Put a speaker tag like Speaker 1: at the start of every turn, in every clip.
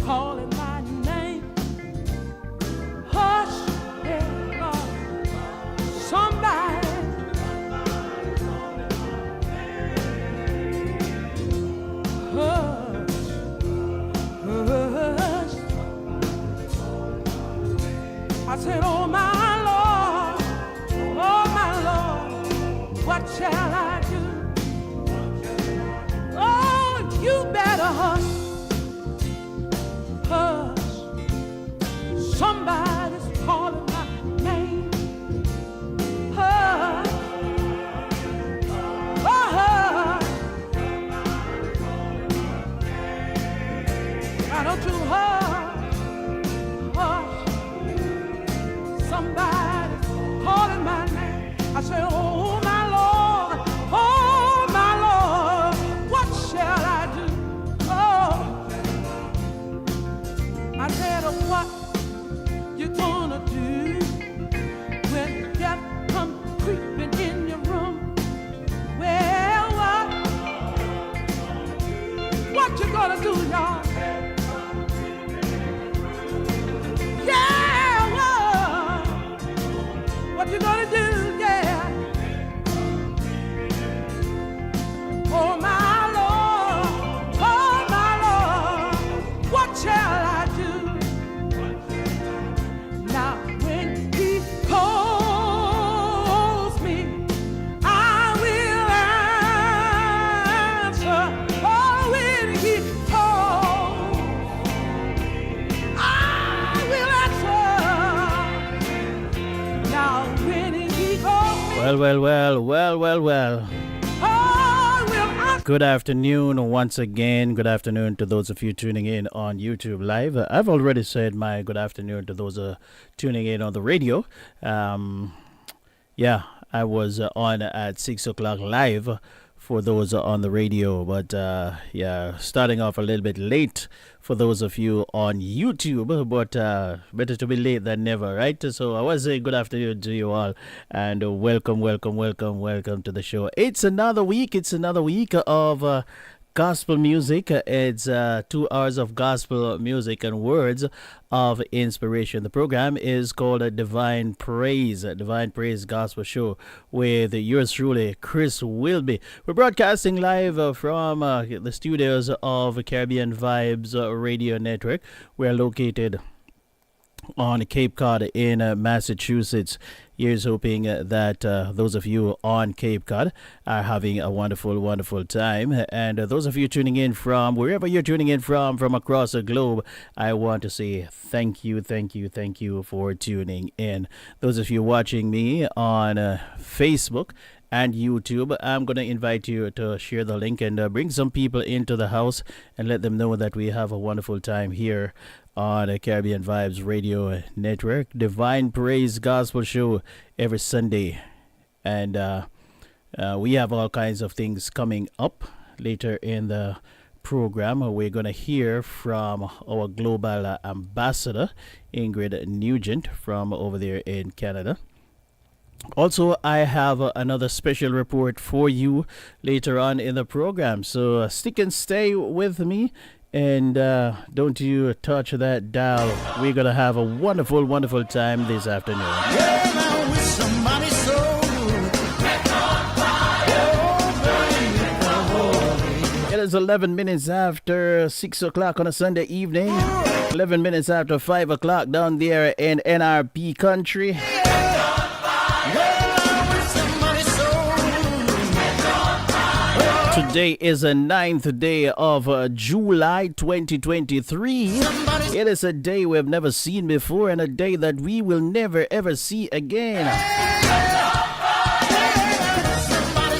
Speaker 1: calling my name. Hush, hey, Lord, somebody. Hush, hush. I said, oh my Lord, what shall I do? Oh, you better hush, hush. Somebody's calling my name. Hush, oh, hush. Why don't you hush, hush. Somebody's calling my name. I said, oh my Lord, what shall I do? Oh, I said, what you gonna do when death comes creeping in your room? Well, what you gonna do, y'all? Yeah, what you gonna do? Yeah. Oh my Lord, what shall I do? Now when He calls me, I will answer. Oh, when He calls, I will answer. Now when He calls me,
Speaker 2: Well. Good afternoon once again. Good afternoon to those of you tuning in on YouTube Live. I've already said my good afternoon to those tuning in on the radio. Yeah, I was on at 6 o'clock live for those on the radio. But yeah, starting off a little bit late for those of you on YouTube. But better to be late than never, right? So I was saying good afternoon to you all. And welcome to the show. It's another week. Of gospel music. It's 2 hours of gospel music and words of inspiration. The program is called Divine Praise Gospel Show with yours truly, Chris Wilby. We're broadcasting live from the studios of Caribbean Vibes Radio Network. We're located on Cape Cod in Massachusetts. Here's hoping that those of you on Cape Cod are having a wonderful time. And those of you tuning in from wherever you're tuning in from across the globe, I want to say thank you for tuning in. Those of you watching me on Facebook and YouTube, I'm going to invite you to share the link and bring some people into the house and let them know that we have a wonderful time here on the Caribbean Vibes Radio Network. Divine Praise Gospel Show every Sunday. And we have all kinds of things coming up later in the program. We're going to hear from our global ambassador, Ingrid Nugent, from over there in Canada. Also, I have another special report for you later on in the program. So stick and stay with me. And don't you touch that dial. We're going to have a wonderful time this afternoon.
Speaker 3: Yeah, now with somebody so good.
Speaker 2: It is 11 minutes after 6 o'clock on a Sunday evening. 11 minutes after 5 o'clock down there in NRP country. Today is the 9th day of July 2023. It is a day we have never seen before and a day that we will never ever see again.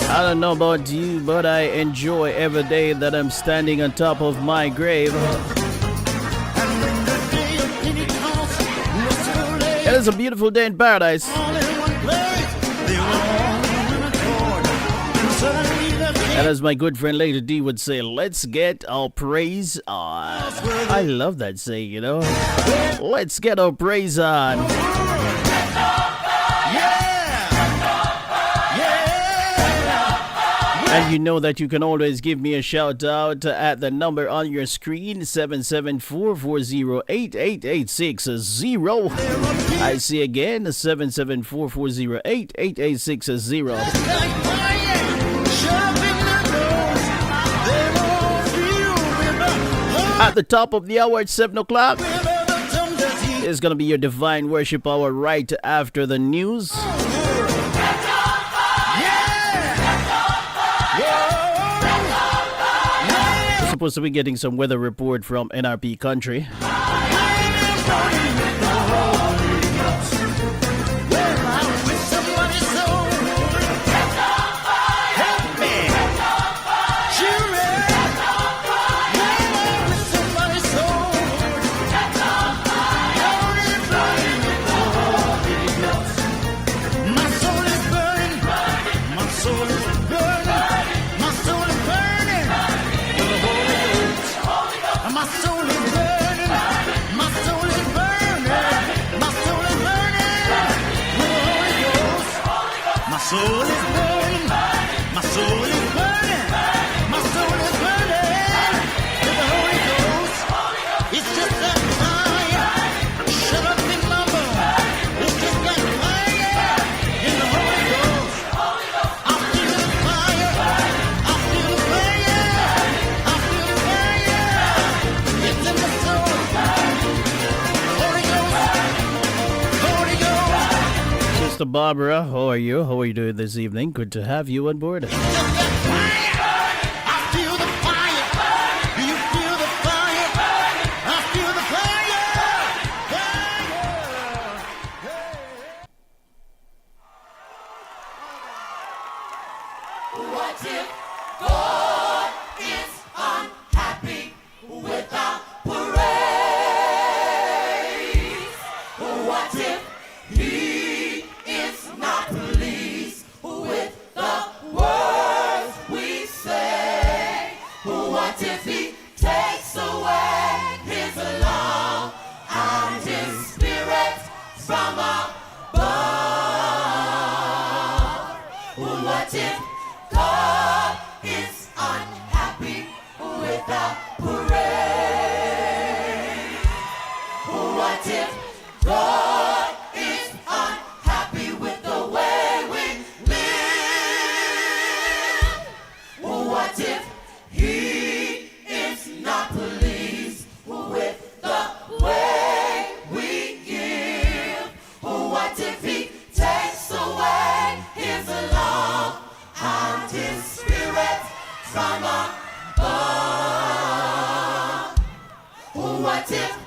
Speaker 2: I don't know about you, but I enjoy every day that I'm standing on top of my grave. It is a beautiful day in paradise. And as my good friend Lady D would say, let's get our praise on. I love that saying, you know. Let's get our praise on. And you know that you can always give me a shout out at the number on your screen, 774-408-8860. I see again, 774-408-8860. At the top of the hour at 7 o'clock, it's going to be your divine worship hour right after the news. Supposed to be getting some weather report from NRP country.
Speaker 3: Soul is burning, my soul is burning, my soul is burning with the Holy Ghost. It's just that fire, shut up in number. It's just that fire in the Holy Ghost. I feel the fire, I feel the fire, I feel the fire. It's in the soul. Holy Ghost, Holy Ghost.
Speaker 2: Sister Barbara, how are you? How are you doing this evening? Good to have you on board.
Speaker 3: I feel the fire. Do you feel the fire? I feel the fire.
Speaker 1: What if God is unhappy with our praise? What if He is not pleased with the words we say? What if He takes away His love and His Spirit from above? What if God is unhappy with our praise? What if God is unhappy with the way we live? What if He is not pleased with the way we give? What if He takes away His love and His Spirit from above? What if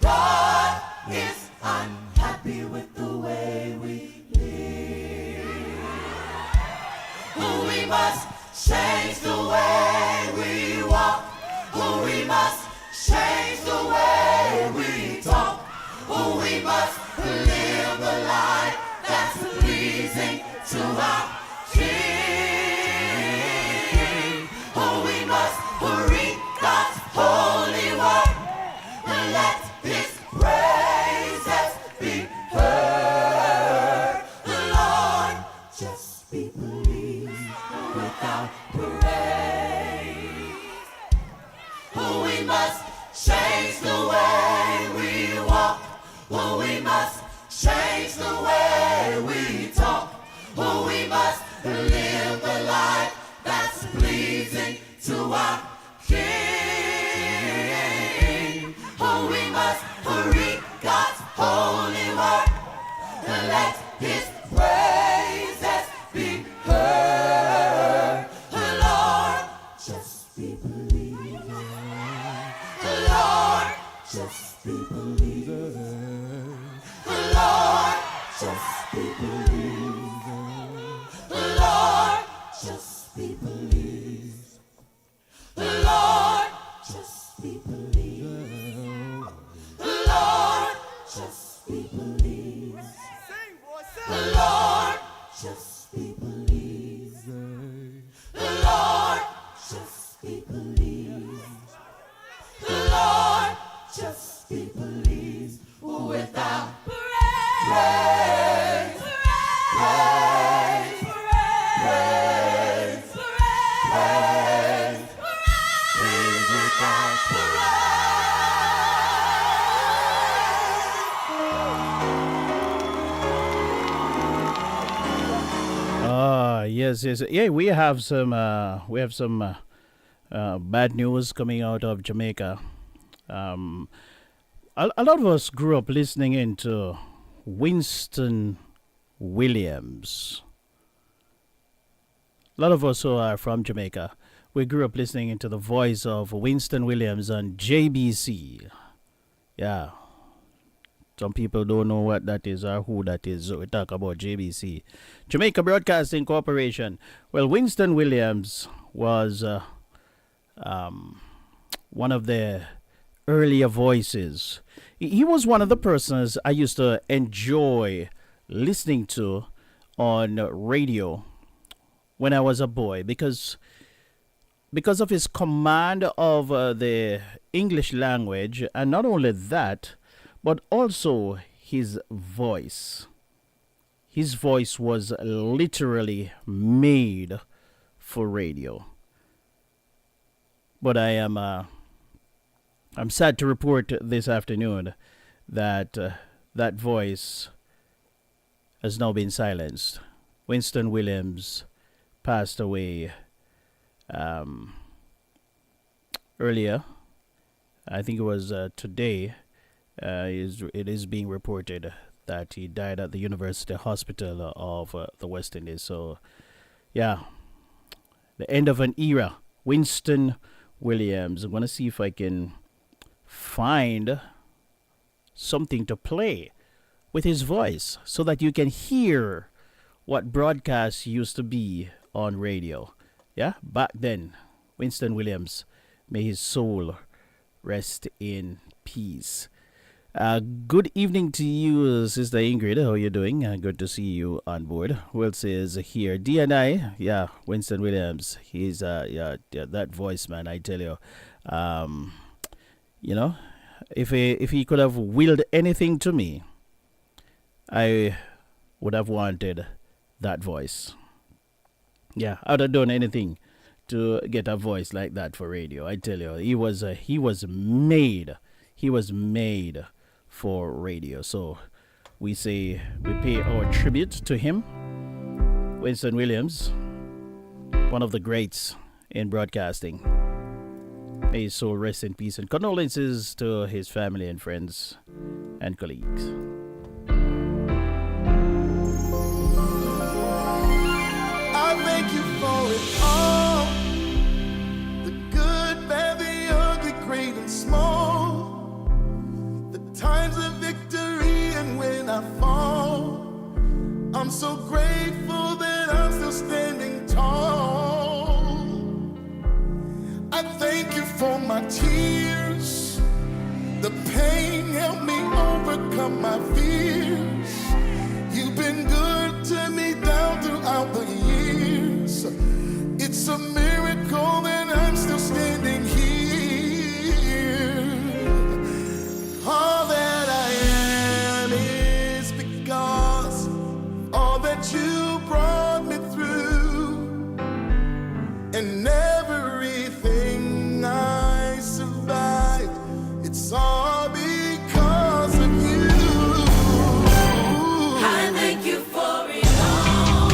Speaker 1: God is unhappy with the way we live? We must change the way we walk. We must change the way we talk. We must live a life that's pleasing to our King. We must read God's holy word and let His praises be heard. The Lord just be pleased with our praise. We must change the way we walk. We must change the way we talk. We must live a life that's pleasing to our King. We must read God's holy word and let His praises be heard. Lord, just be pleased. Lord, just be pleased. Lord, just be pleased. Lord, just be pleased. Lord, just be pleased. Lord, just be pleased. Lord, just be pleased. Lord, just be pleased. Lord, just be pleased with our praise. Praise. Praise.
Speaker 2: yes, yes. Yeah, we have some bad news coming out of Jamaica. Um, a lot of us grew up listening into Winston Williams. A lot of us who are from Jamaica, we grew up listening into the voice of Winston Williams on JBC. Yeah, some people don't know what that is or who that is. So we talk about JBC, Jamaica Broadcasting Corporation. Well, Winston Williams was one of the earlier voices. He was one of the persons I used to enjoy listening to on radio when I was a boy because of his command of the English language, and not only that, but also his voice. His voice was literally made for radio. But I'm sad to report this afternoon that that voice has now been silenced. Winston Williams passed away earlier. I think it was today. It is being reported that he died at the University Hospital of the West Indies. So, yeah, the end of an era. Winston Williams. I'm going to see if I can find something to play with his voice so that you can hear what broadcasts used to be on radio. Yeah, back then, Winston Williams, may his soul rest in peace. Good evening to you, Sister Ingrid. How are you doing? Good to see you on board. Will says here, DNI, yeah, Winston Williams. He's yeah, that voice, man. I tell you, you know, if he could have willed anything to me, I would have wanted that voice. Yeah, I would have done anything to get a voice like that for radio. I tell you, he was made for radio. So we pay our tribute to him, Winston Williams, one of the greats in broadcasting. May his soul rest in peace, and condolences to his family and friends and colleagues.
Speaker 3: I thank you for it all. The good, bad, the ugly, great and small. The times of victory and when I fall. I'm so grateful that I'm still standing tall. I thank you for my tears. The pain helped me overcome my fears. You've been good to me down throughout the years. It's a miracle that I'm still standing here. All that I am is because all that you brought me through, and everything I survived, it's all because of you.
Speaker 1: I thank you for it all.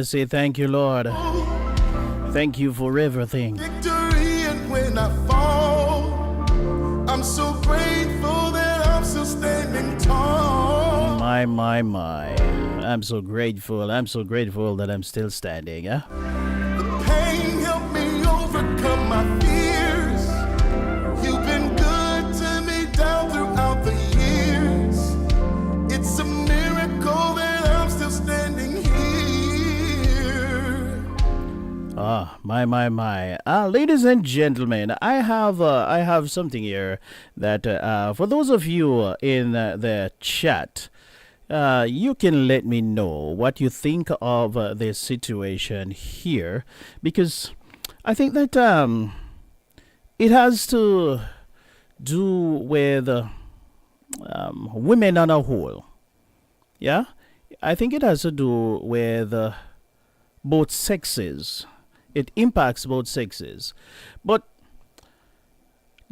Speaker 2: to say thank you, Lord. Thank you for everything.
Speaker 3: Victory, and when I fall, I'm so grateful that I'm still standing tall.
Speaker 2: My. I'm so grateful. I'm so grateful that I'm still standing.
Speaker 3: The pain helped me overcome my fears. You've been good to me down throughout the years. It's a miracle that I'm still standing here.
Speaker 2: My. Ladies and gentlemen, I have something here that for those of you in the chat, you can let me know what you think of this situation here, because I think that it has to do with women on a whole. Yeah, I think it has to do with both sexes. It impacts both sexes. But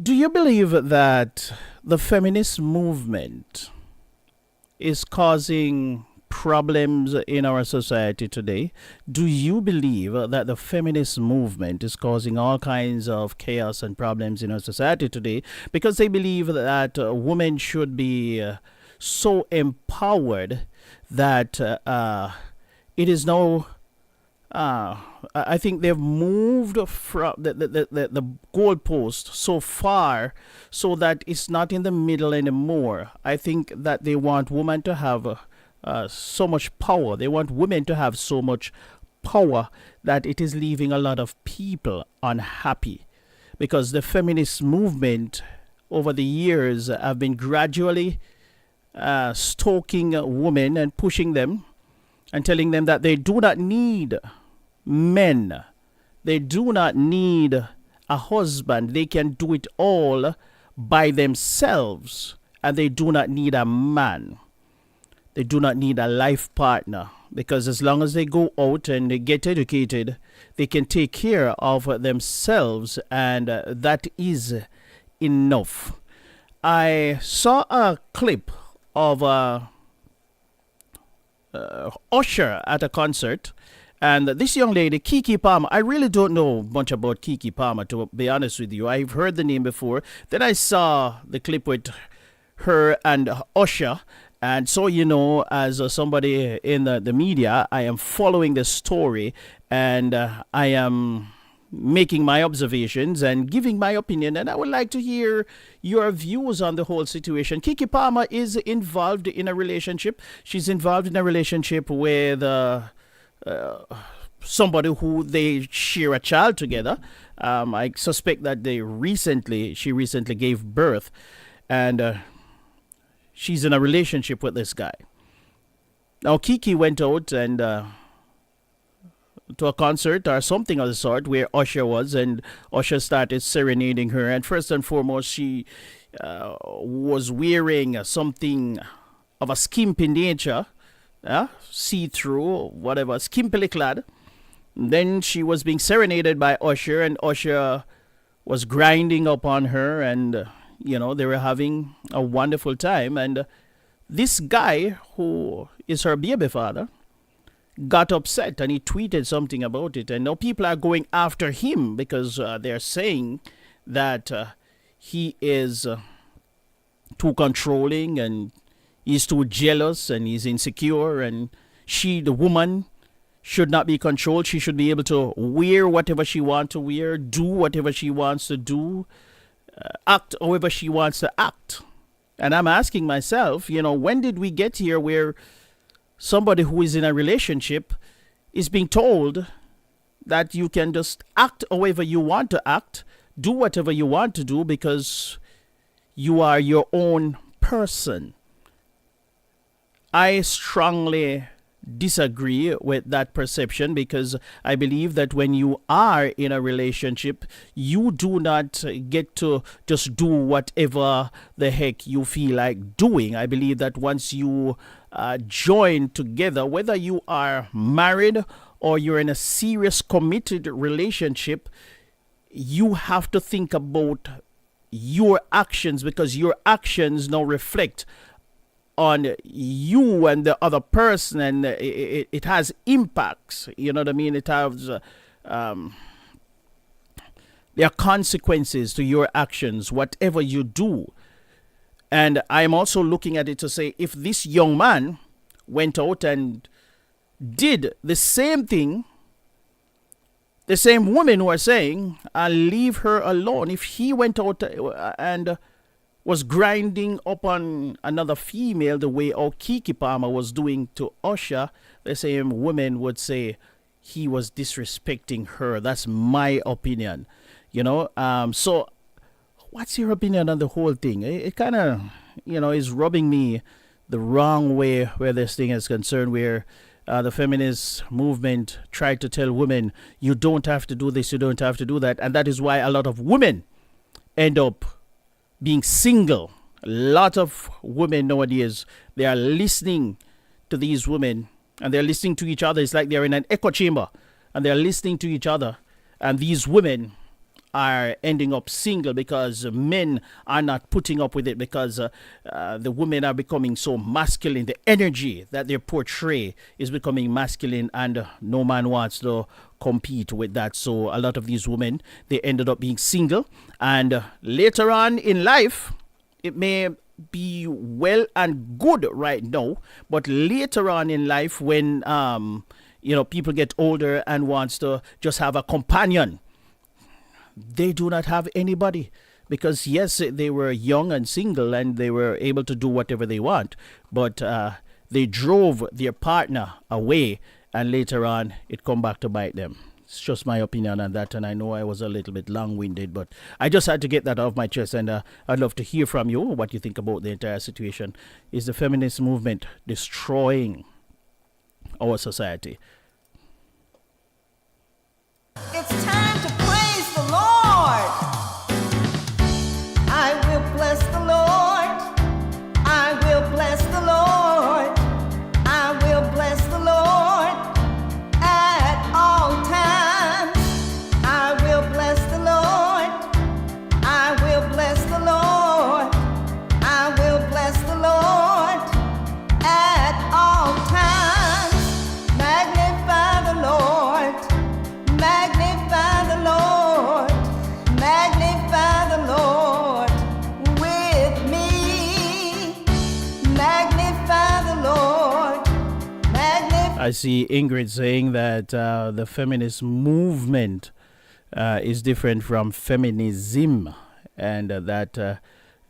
Speaker 2: do you believe that the feminist movement is causing problems in our society today? Do you believe that the feminist movement is causing all kinds of chaos and problems in our society today because they believe that women should be so empowered that it is now I think they've moved from the goalpost so far so that it's not in the middle anymore. I think that they want women to have so much power. They want women to have so much power that it is leaving a lot of people unhappy, because the feminist movement over the years have been gradually stoking women and pushing them and telling them that they do not need men. They do not need a husband. They can do it all by themselves, and they do not need a man. They do not need a life partner, because as long as they go out and they get educated, they can take care of themselves, and that is enough. I saw a clip of Usher at a concert. And this young lady, Keke Palmer, I really don't know much about Keke Palmer, to be honest with you. I've heard the name before. Then I saw the clip with her and Usher. And so, you know, as somebody in the media, I am following the story, and I am making my observations and giving my opinion. And I would like to hear your views on the whole situation. Keke Palmer is involved in a relationship. She's involved in a relationship with somebody who they share a child together. I suspect that she recently gave birth, and she's in a relationship with this guy. Now, Keke went out and to a concert or something of the sort where Usher was, and Usher started serenading her. And first and foremost, she was wearing something of a skimpy nature. See-through, whatever, skimpily clad. Then she was being serenaded by Usher, and Usher was grinding upon her, and they were having a wonderful time. And this guy, who is her baby father, got upset, and he tweeted something about it. And now people are going after him because they're saying that he is too controlling, and he's too jealous, and he's insecure, and she, the woman, should not be controlled. She should be able to wear whatever she wants to wear, do whatever she wants to do, act however she wants to act. And I'm asking myself, when did we get here where somebody who is in a relationship is being told that you can just act however you want to act, do whatever you want to do, because you are your own person? I strongly disagree with that perception, because I believe that when you are in a relationship, you do not get to just do whatever the heck you feel like doing. I believe that once you join together, whether you are married or you're in a serious committed relationship, you have to think about your actions, because your actions now reflect on you and the other person, and it has impacts. You know what I mean? It has there are consequences to your actions, whatever you do. And I'm also looking at it to say, if this young man went out and did the same thing, the same woman who are saying, I'll leave her alone. If he went out and was grinding up on another female the way our Kiki Palmer was doing to Usher, the same woman would say he was disrespecting her. That's my opinion. You know, so what's your opinion on the whole thing? It kind of, is rubbing me the wrong way where this thing is concerned, where the feminist movement tried to tell women, you don't have to do this, you don't have to do that. And that is why a lot of women end up being single. A lot of women nowadays, they are listening to these women and they're listening to each other. It's like they're in an echo chamber and they're listening to each other. And these women are ending up single because men are not putting up with it, because the women are becoming so masculine. The energy that they portray is becoming masculine, and no man wants to compete with that. So a lot of these women, they ended up being single, and later on in life, it may be well and good right now, but later on in life, when people get older and wants to just have a companion, they do not have anybody, because yes, they were young and single and they were able to do whatever they want, but they drove their partner away, and later on it come back to bite them. It's just my opinion on that, and I know I was a little bit long-winded, but I just had to get that off my chest, and I'd love to hear from you what you think about the entire situation. Is the feminist movement destroying our society?
Speaker 4: It's time to praise the Lord. I will bless the Lord. I will bless the Lord. I will bless the Lord at all times. I will bless the Lord. I will bless the Lord. I will bless the Lord at all times. Magnify the Lord. Magnify the Lord, magnify the Lord with me. Magnify the Lord, magnify.
Speaker 2: I see Ingrid saying that the feminist movement is different from feminism, and that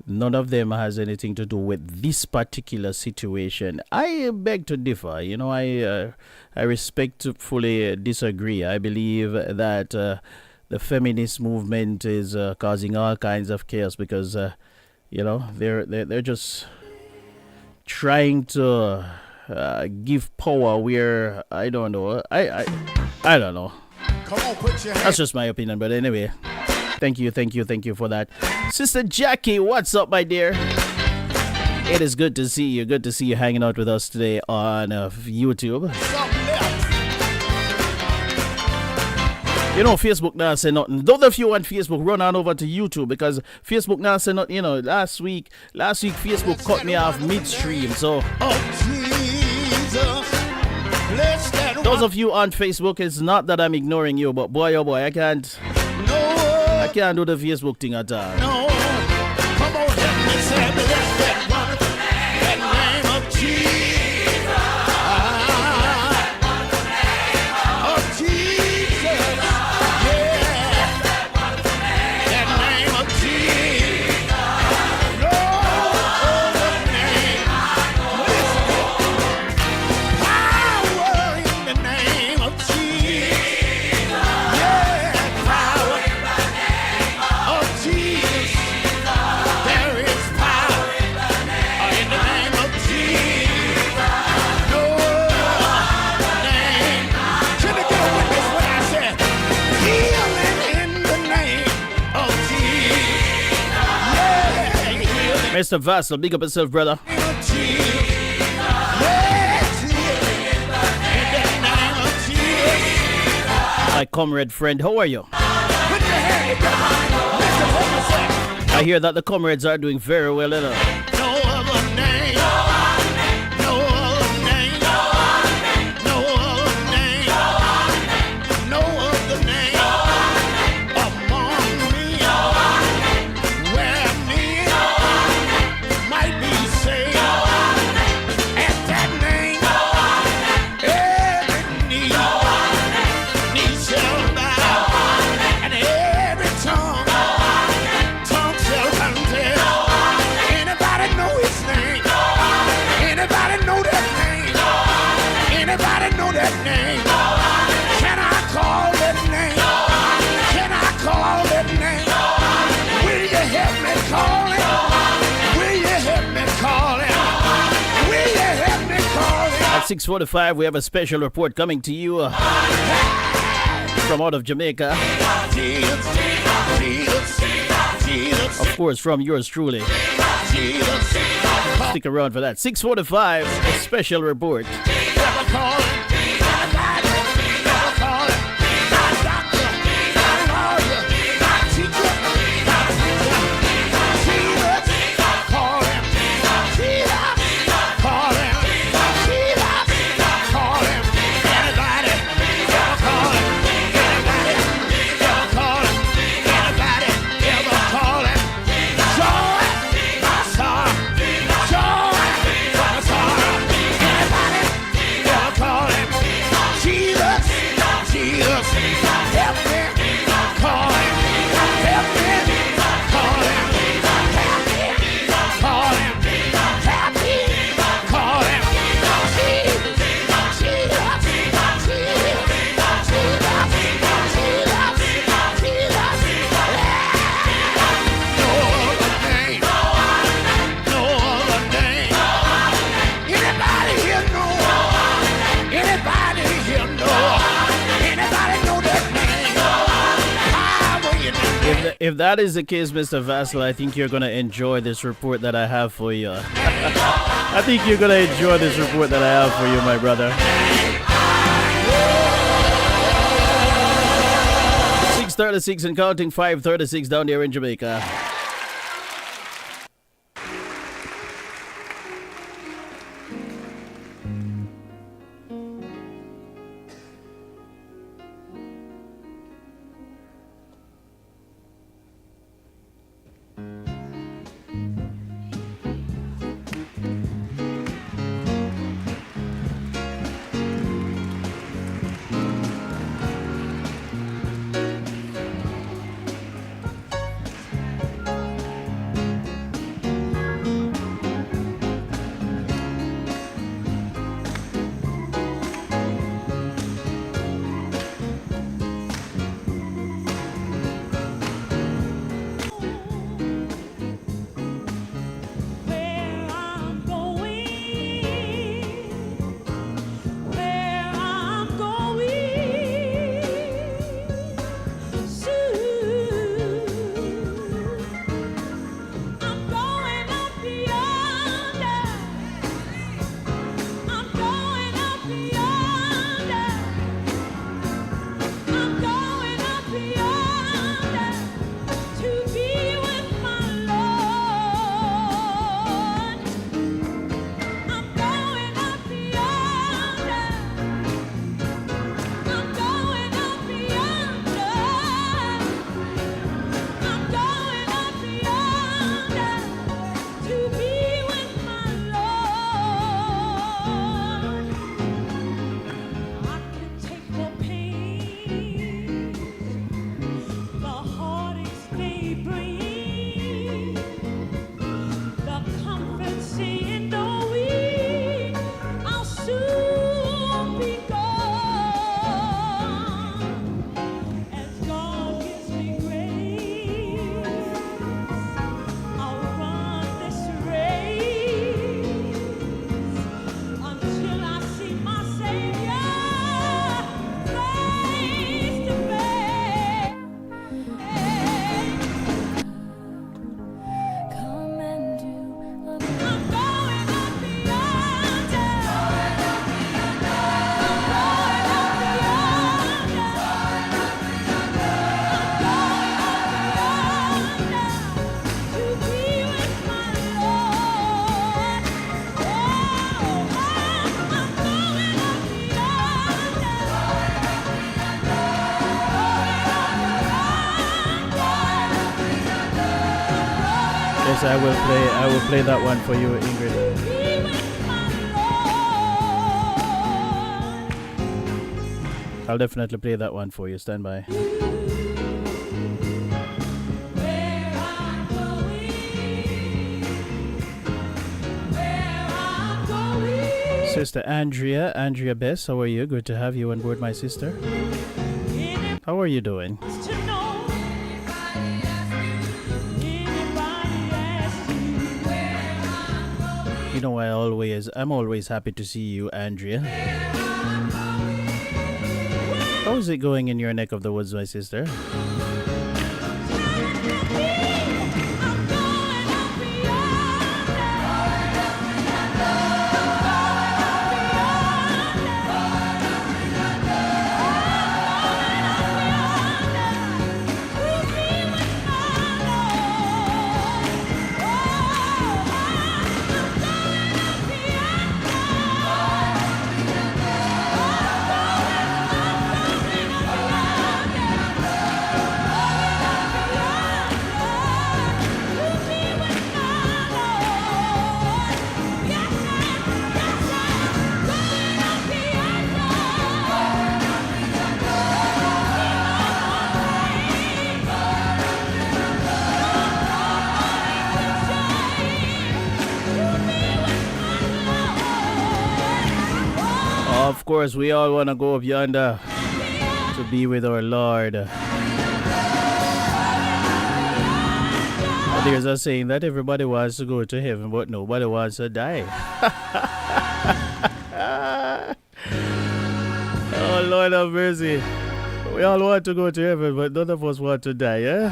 Speaker 2: none of them has anything to do with this particular situation. I beg to differ. I respectfully disagree. I believe that the feminist movement is causing all kinds of chaos because, they're just trying to give power where I don't know. I don't know.
Speaker 1: Come on, put your hands.
Speaker 2: That's just my opinion. But anyway, thank you for that. Sister Jackie, what's up, my dear? It is good to see you. Good to see you hanging out with us today on YouTube. Facebook now say nothing. Those of you on Facebook, run on over to YouTube, because Facebook now say nothing. Last week Facebook cut me off midstream. So those of you on Facebook, it's not that I'm ignoring you, but boy, oh boy, I can't do the Facebook thing at all.
Speaker 3: No, come on, help me say me that wonderful name of Jesus. Of Jesus. Yeah. That name of Jesus. No other name. Power in the name of Jesus. Yeah, power of Jesus. There is power in the name of Jesus. No other name. Can I get a witness when I said healing in the name of Jesus? Yeah, healing
Speaker 2: Mr. Vassal, big up yourself, brother.
Speaker 3: in the name of Jesus. Yes, healing in the name of Jesus.
Speaker 2: My comrade friend, how are you?
Speaker 3: Put your hand together. Listen what I say.
Speaker 2: I hear that the comrades are doing very well.
Speaker 3: No other name.
Speaker 2: At 6:45, we have a special report coming to you from out of Jamaica. Of course, from yours truly. Stick around for that. 6:45, a special report. If that is the case, Mr. Vassal, I think you're going to enjoy this report that I have for you. I think you're going to enjoy this report that I have for you, my brother. 6:36 and counting, 5:36 down there in Jamaica. Yes, I will play that one for you, Ingrid. I'll definitely play that one for you. Stand by. Sister Andrea Bess, how are you? Good to have you on board, my sister. How are you doing? You know, I'm always happy to see you, Andrea. How is it going in your neck of the woods, my sister? Of course, we all want to go up yonder to be with our Lord. There's a saying that everybody wants to go to heaven, but nobody wants to die. Oh, Lord have mercy. We all want to go to heaven, but none of us want to die, eh?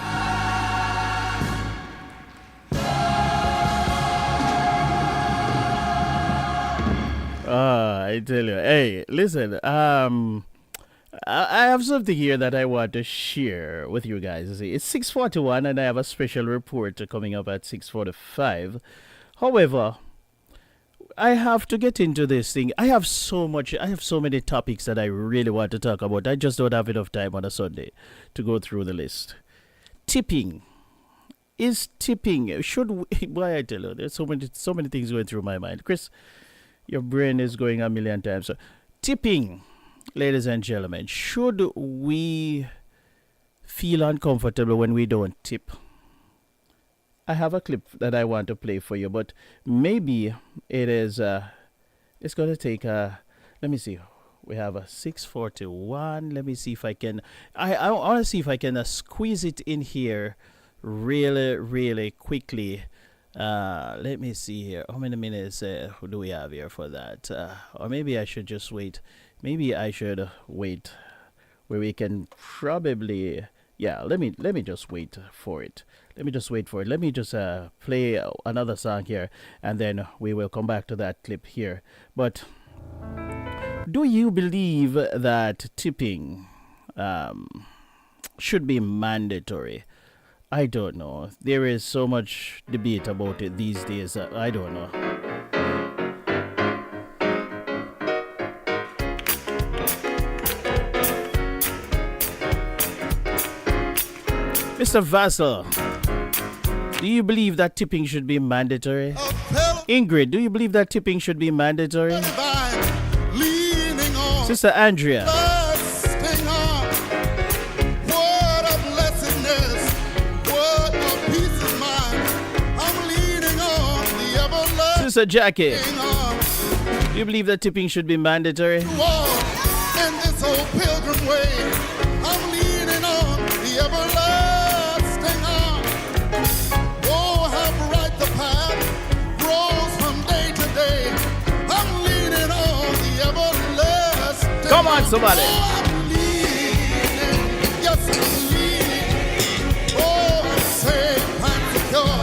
Speaker 2: I tell you. Hey, listen. I have something here that I want to share with you guys. See, it's 6:41, and I have a special report coming up at 6:45. However, I have to get into this thing. I have so many topics that I really want to talk about. I just don't have enough time on a Sunday to go through the list. Tipping. Is tipping, why I tell you, there's so many things going through my mind. Chris, your brain is going a million times. So, tipping, ladies and gentlemen, should we feel uncomfortable when we don't tip? I have a clip that I want to play for you, but maybe it is, it's going to take, let me see. We have a 6:41. Let me see if I can, I want to see if I can squeeze it in here really, really quickly. Let me see here. How many minutes do we have here for that? Or maybe I should just wait. Maybe I should wait where we can probably. Yeah, let me just wait for it. Let me just play another song here, and then we will come back to that clip here. But do you believe that tipping should be mandatory? I don't know. There is so much debate about it these days. I don't know. Mr. Vassal, do you believe that tipping should be mandatory? Ingrid, do you believe that tipping should be mandatory? Sister Andrea. Sister Jackie, do you believe that tipping should be mandatory?
Speaker 1: In this old pilgrim way, I'm leaning on the everlasting arm. Oh, how bright the path grows from day to day. I'm leaning on the everlasting.
Speaker 2: Come on, somebody.
Speaker 1: Oh, I'm leaning, yes, I'm leaning. Oh, I'm safe, I'm secure.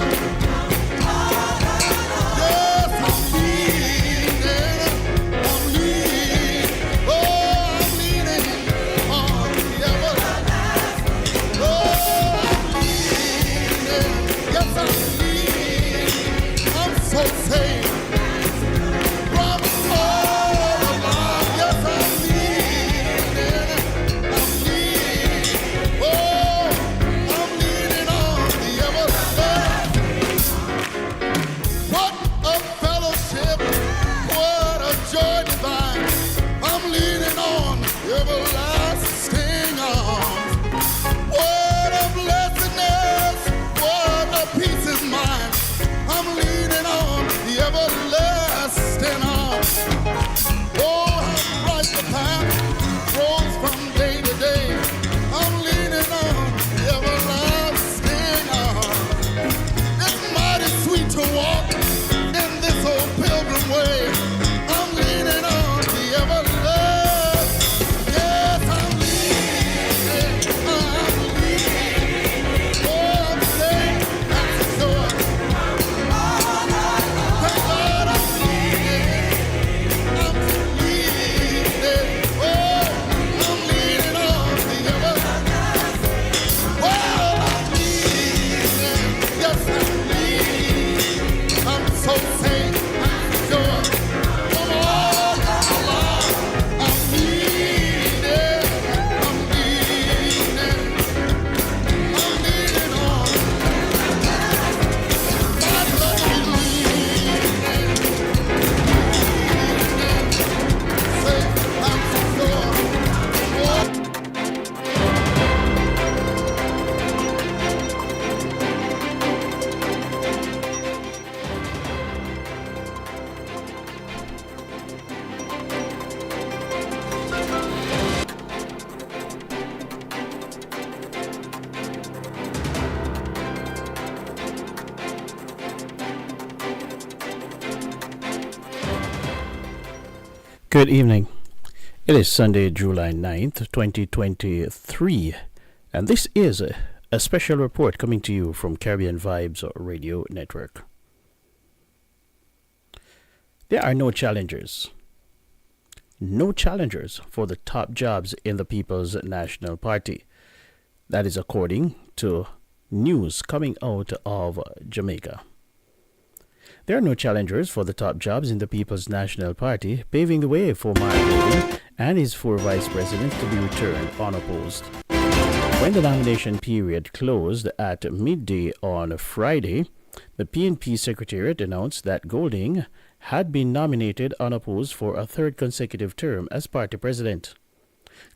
Speaker 2: Good evening. It is Sunday, July 9th, 2023, and this is a special report coming to you from Caribbean Vibes Radio Network. There are no challengers. No challengers for the top jobs in the People's National Party. That is according to news coming out of Jamaica. There are no challengers for the top jobs in the People's National Party, paving the way for Mark Golding and his four vice presidents to be returned unopposed. When the nomination period closed at midday on Friday, the PNP Secretariat announced that Golding had been nominated unopposed for a third consecutive term as party president.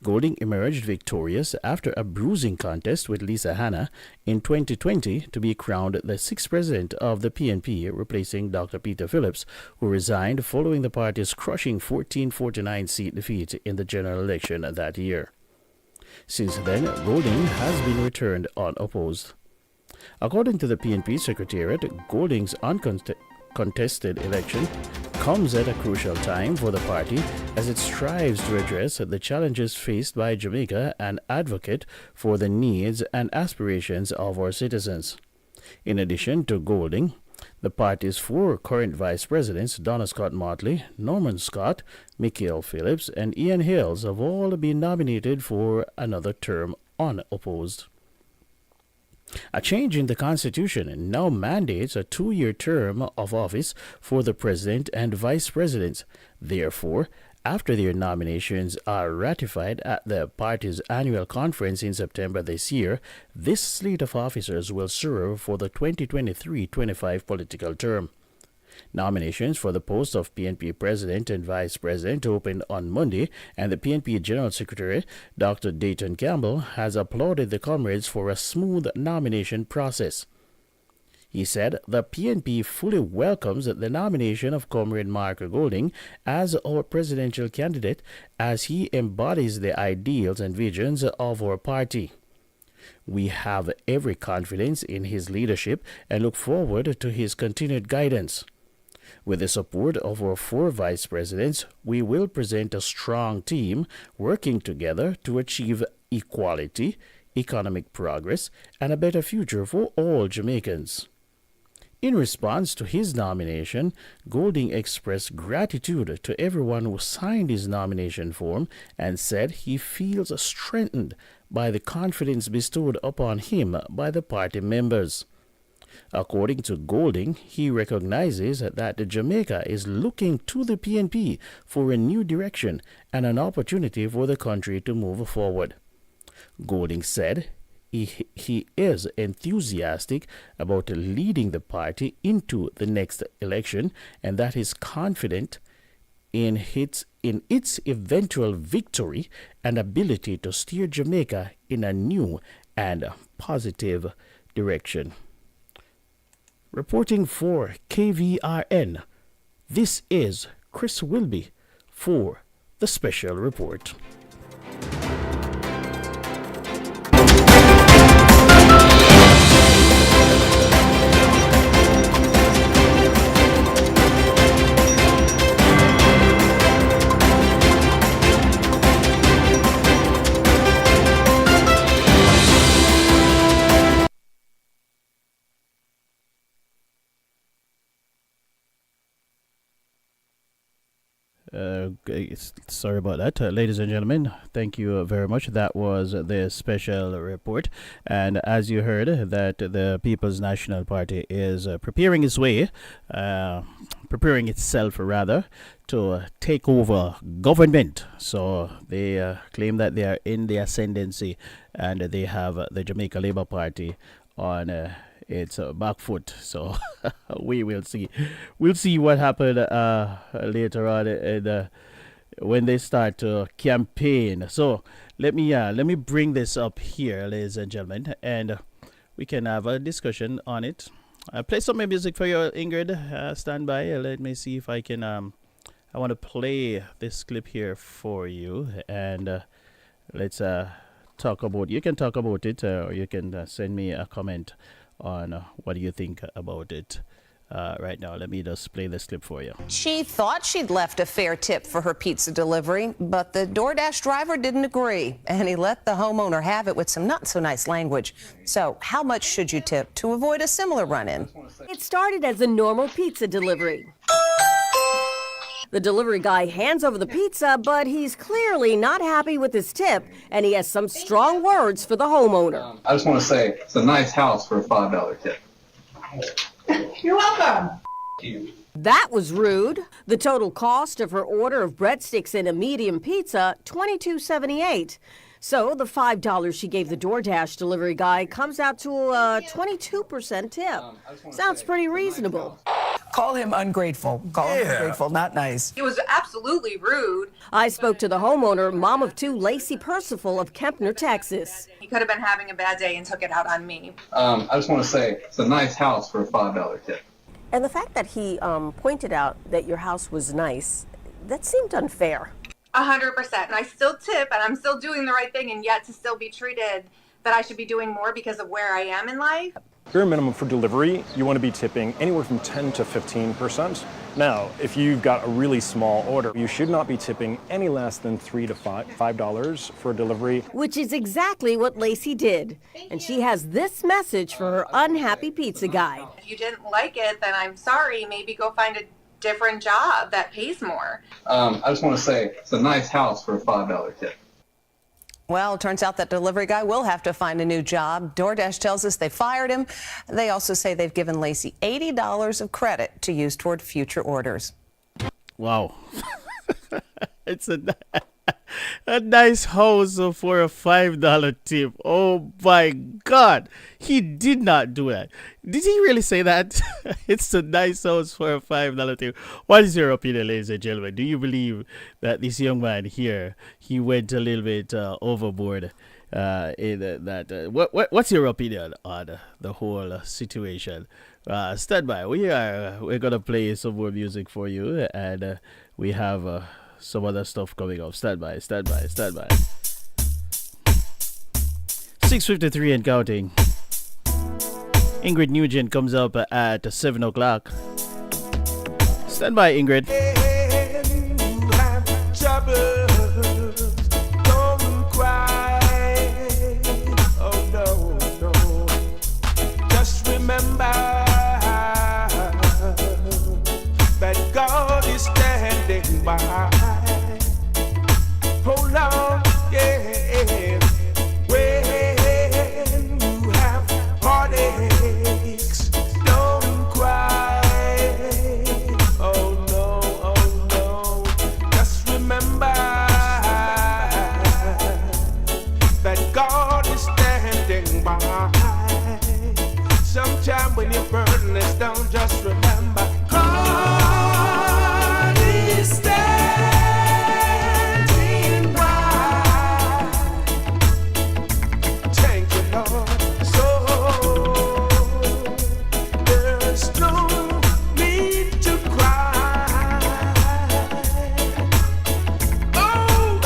Speaker 2: Golding emerged victorious after a bruising contest with Lisa Hanna in 2020 to be crowned the sixth president of the PNP, replacing Dr. Peter Phillips, who resigned following the party's crushing 1449 seat defeat in the general election that year. Since then, Golding has been returned unopposed. According to the PNP Secretariat, Golding's uncontested election comes at a crucial time for the party as it strives to address the challenges faced by Jamaica and advocate for the needs and aspirations of our citizens. In addition to Golding, the party's four current vice presidents, Donna Scott Motley, Norman Scott, Michael Phillips, and Ian Hales, have all been nominated for another term unopposed. A change in the Constitution now mandates a 2-year term of office for the President and Vice Presidents. Therefore, after their nominations are ratified at the party's annual conference in September this year, this slate of officers will serve for the 2023-25 political term. Nominations for the post of PNP President and Vice President opened on Monday, and the PNP General Secretary, Dr. Dayton Campbell, has applauded the comrades for a smooth nomination process. He said the PNP fully welcomes the nomination of Comrade Mark Golding as our presidential candidate, as he embodies the ideals and visions of our party. We have every confidence in his leadership and look forward to his continued guidance. With the support of our four vice presidents, we will present a strong team working together to achieve equality, economic progress, and a better future for all Jamaicans. In response to his nomination, Golding expressed gratitude to everyone who signed his nomination form and said he feels strengthened by the confidence bestowed upon him by the party members. According to Golding, he recognizes that Jamaica is looking to the PNP for a new direction and an opportunity for the country to move forward. Golding said he is enthusiastic about leading the party into the next election and that is confident in its eventual victory and ability to steer Jamaica in a new and positive direction. Reporting for KVRN, this is Chris Wilby for the Special Report. Sorry about that. Ladies and gentlemen, thank you very much. That was the special report. And as you heard, that the People's National Party is preparing itself rather, to take over government. So they claim that they are in the ascendancy and they have the Jamaica Labour Party on its back foot. So we will see. We'll see what happened later on when they start to campaign. So let me bring this up here, ladies and gentlemen, and we can have a discussion on it. Play some music for you, Ingrid. Stand by. Let me see if I can. I want to play this clip here for you, and let's talk about. You can talk about it, or you can send me a comment on what do you think about it. right now. Let me just play this clip for you.
Speaker 5: She thought she'd left a fair tip for her pizza delivery, but the DoorDash driver didn't agree, and he let the homeowner have it with some not so nice language. So how much should you tip to avoid a similar run-in?
Speaker 6: It started as a normal pizza delivery. The delivery guy hands over the pizza, but he's clearly not happy with his tip, and he has some strong words for the homeowner.
Speaker 7: I just want to say it's a nice house for a $5 tip.
Speaker 4: You're welcome.
Speaker 6: That was rude. The total cost of her order of breadsticks and a medium pizza, $22.78. So the $5 she gave the DoorDash delivery guy comes out to a 22% tip. Sounds pretty reasonable.
Speaker 8: Call him ungrateful. Call him ungrateful, not nice.
Speaker 9: It was absolutely rude.
Speaker 6: I spoke to the homeowner, mom of two, Lacey Percival of Kempner, Texas.
Speaker 9: He could have been having a bad day and took it out on me.
Speaker 7: I just want to say it's a nice house for a $5 tip.
Speaker 6: And the fact that he pointed out that your house was nice, that seemed unfair.
Speaker 9: 100%. And I still tip and I'm still doing the right thing, and yet to still be treated that I should be doing more because of where I am in life.
Speaker 10: Bare minimum for delivery, you want to be tipping anywhere from 10 to 15%. Now, if you've got a really small order, you should not be tipping any less than $3 to $5 for a delivery.
Speaker 6: Which is exactly what Lacey did. And she has this message for her unhappy pizza guy.
Speaker 9: If you didn't like it, then I'm sorry. Maybe go find a different job that pays more.
Speaker 7: I just want to say it's a nice house for a $5 tip.
Speaker 5: Well, it turns out that delivery guy will have to find a new job. DoorDash tells us they fired him. They also say they've given Lacey $80 of credit to use toward future orders.
Speaker 2: Wow. It's a nice house for a $5 tip. Oh my God. He did not do that. Did he really say that? It's a nice house for a $5 tip. What is your opinion, ladies and gentlemen? Do you believe that this young man here, he went a little bit overboard in that? What's your opinion on the whole situation? Stand by. We're gonna play some more music for you, and we have some other stuff coming up. Stand by. 6:53 and counting. Ingrid Nugent comes up at 7 o'clock. Stand by, Ingrid.
Speaker 3: Don't cry. Oh no, no. Just remember that God is standing by. Hold on, yeah. When you have heartaches, don't cry. Oh no, just remember that God is standing by. Sometime when you're burdenless, don't just remember God is standing by. Thank you, Lord. So there's no need to cry. Oh,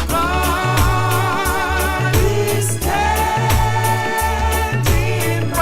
Speaker 3: God is standing by.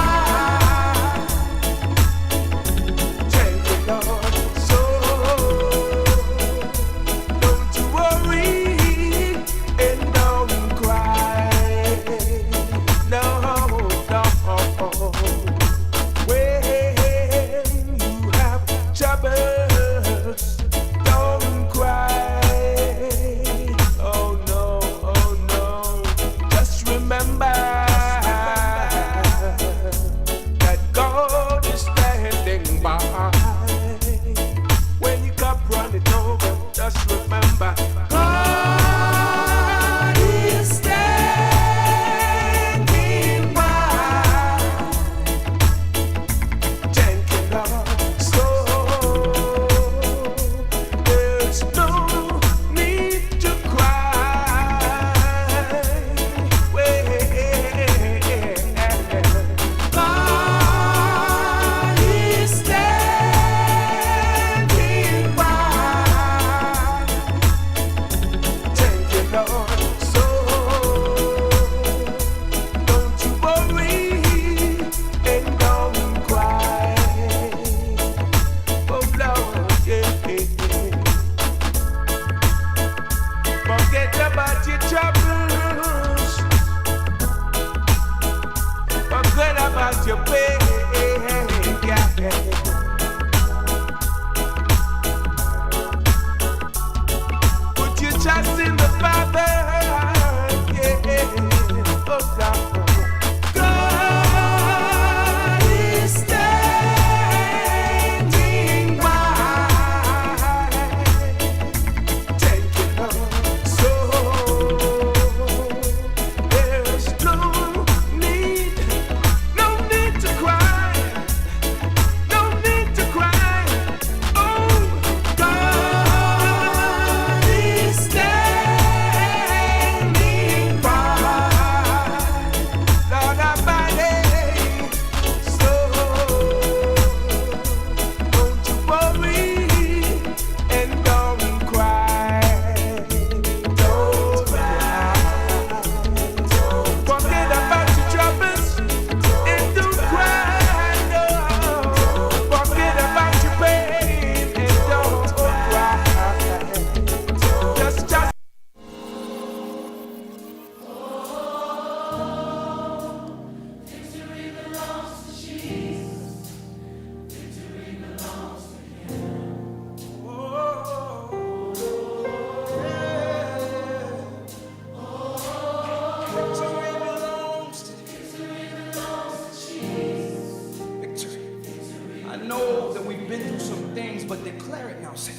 Speaker 3: Say,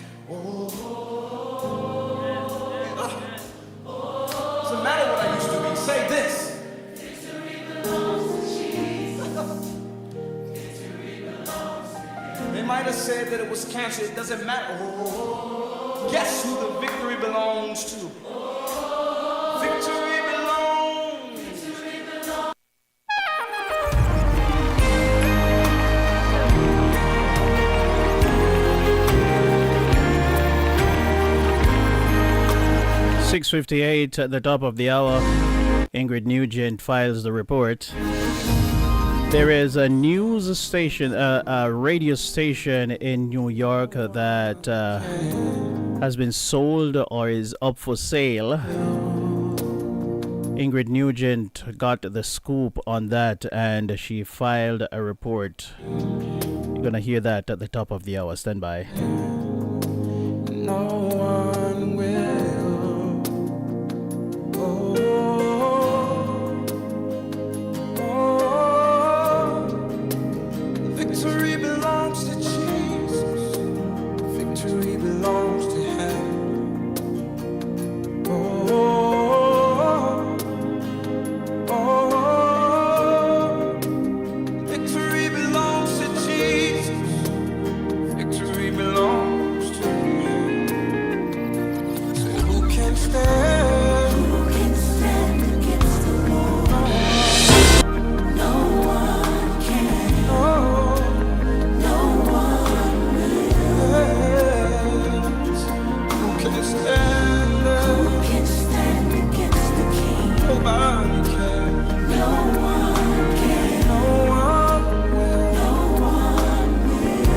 Speaker 3: doesn't matter what I used to be. Say this. They might have said that it was cancer. It doesn't matter. Guess who the victory belongs to? Victory belongs.
Speaker 2: 6:58 at the top of the hour. Ingrid Nugent files the report. There is a news station, a radio station in New York that has been sold or is up for sale. Ingrid Nugent got the scoop on that and she filed a report. You're gonna hear that at the top of the hour. Stand by.
Speaker 3: No one will. Victory belongs to Jesus. Victory belongs to Him. Victory belongs to Jesus. Victory belongs to Him. So who can stand? Who can stand against the Lord? No one can. No one will. Who can stand? Who can stand against the King? Nobody can. No one can. No one will. No one will.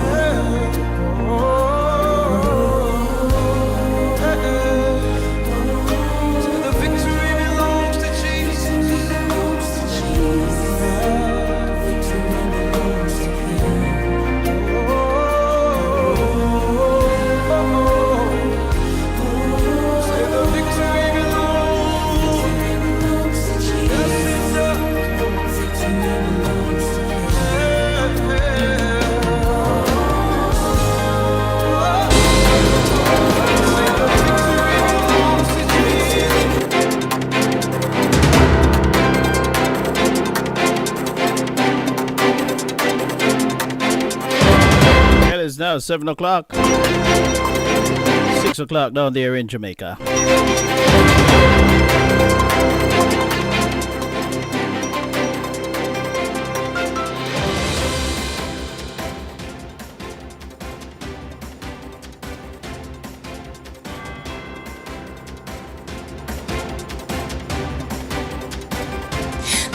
Speaker 3: So the victory belongs to Jesus. Belongs to Jesus. Victory belongs to Him. Say the victory belongs to Jesus. Yes, it does. Victory belongs to Him. Say the victory belongs to Jesus.
Speaker 2: It is now 7 o'clock. 6 o'clock down there in Jamaica.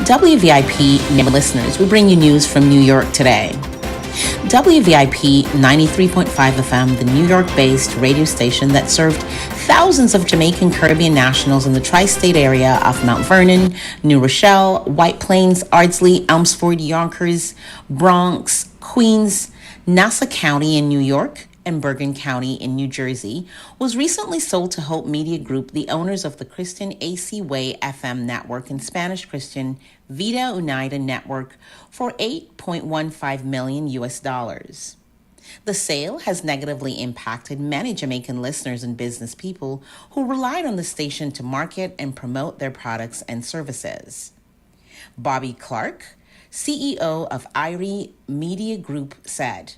Speaker 11: WVIP listeners, we bring you news from New York today. WVIP 93.5 FM, the New York-based radio station that served thousands of Jamaican Caribbean nationals in the tri-state area of Mount Vernon, New Rochelle, White Plains, Ardsley, Elmsford, Yonkers, Bronx, Queens, Nassau County in New York, and Bergen County in New Jersey, was recently sold to Hope Media Group, the owners of the Christian AC Way FM network and Spanish Christian Vida Unida network, for $8.15 million US. The sale has negatively impacted many Jamaican listeners and business people who relied on the station to market and promote their products and services. Bobby Clark, CEO of Irie Media Group, said,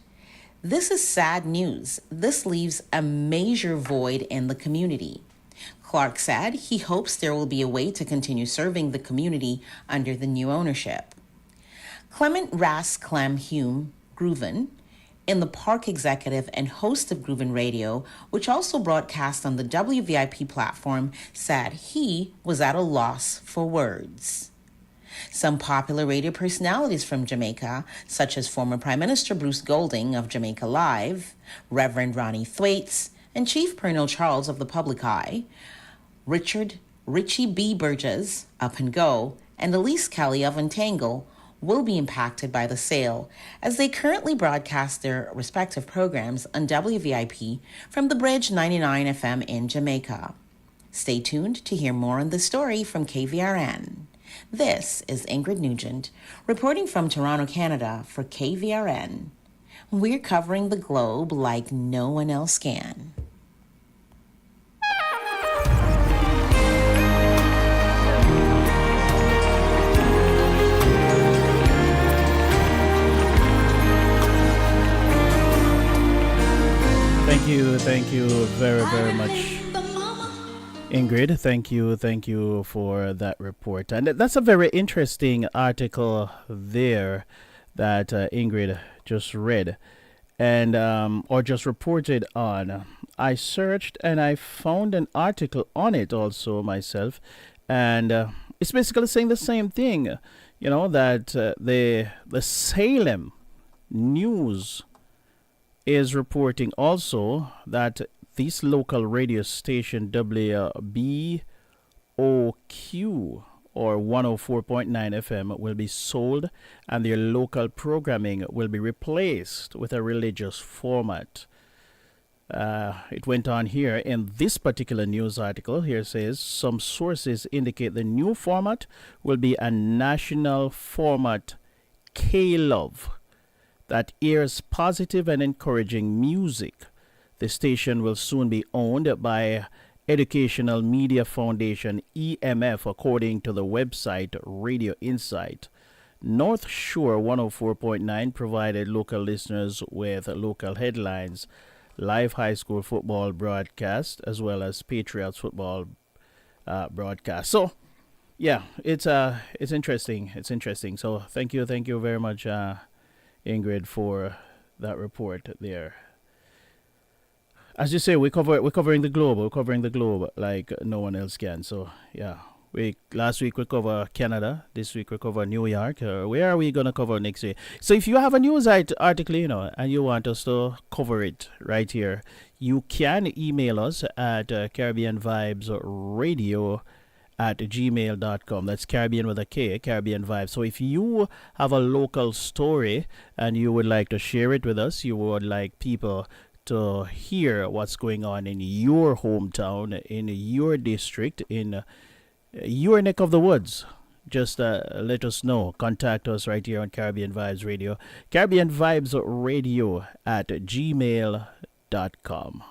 Speaker 11: "This is sad news. This leaves a major void in the community." Clark said he hopes there will be a way to continue serving the community under the new ownership. Clement Ras Clem Hume Grooven, in the Park executive and host of Grooven Radio, which also broadcast on the WVIP platform, said he was at a loss for words. Some popular radio personalities from Jamaica, such as former Prime Minister Bruce Golding of Jamaica Live, Reverend Ronnie Thwaites, and Chief Pernell Charles of the Public Eye, Richie B. Burgess, Up and Go, and Elise Kelly of Untangle, will be impacted by the sale, as they currently broadcast their respective programs on WVIP from the Bridge 99 FM in Jamaica. Stay tuned to hear more on the story from KVRN. This is Ingrid Nugent, reporting from Toronto, Canada for KVRN. We're covering the globe like no one else can.
Speaker 2: Thank you very, very much, Ingrid. Thank you for that report. And that's a very interesting article there that Ingrid just read and or just reported on. I searched and I found an article on it also myself, and it's basically saying the same thing. You know that the Salem News is reporting also that this local radio station WBOQ or 104.9 FM will be sold and their local programming will be replaced with a religious format. It went on here in this particular news article. Here says some sources indicate the new format will be a national format K-Love that airs positive and encouraging music. The station will soon be owned by Educational Media Foundation EMF, according to the website Radio Insight. North Shore 104.9 provided local listeners with local headlines, live high school football broadcast, as well as Patriots football broadcast. So, yeah, it's interesting. It's interesting. So, thank you very much, Ingrid, for that report there. As you say, we're covering the globe. We're covering the globe like no one else can. So yeah, last week we cover Canada. This week we cover New York. Where are we gonna cover next week? So if you have a news article, and you want us to cover it right here, you can email us at CaribbeanVibesRadio@gmail.com. That's Caribbean with a K, Caribbean Vibes. So if you have a local story and you would like to share it with us, you would like people to hear what's going on in your hometown, in your district, in your neck of the woods, just let us know. Contact us right here on Caribbean Vibes Radio. Caribbean Vibes Radio at gmail.com.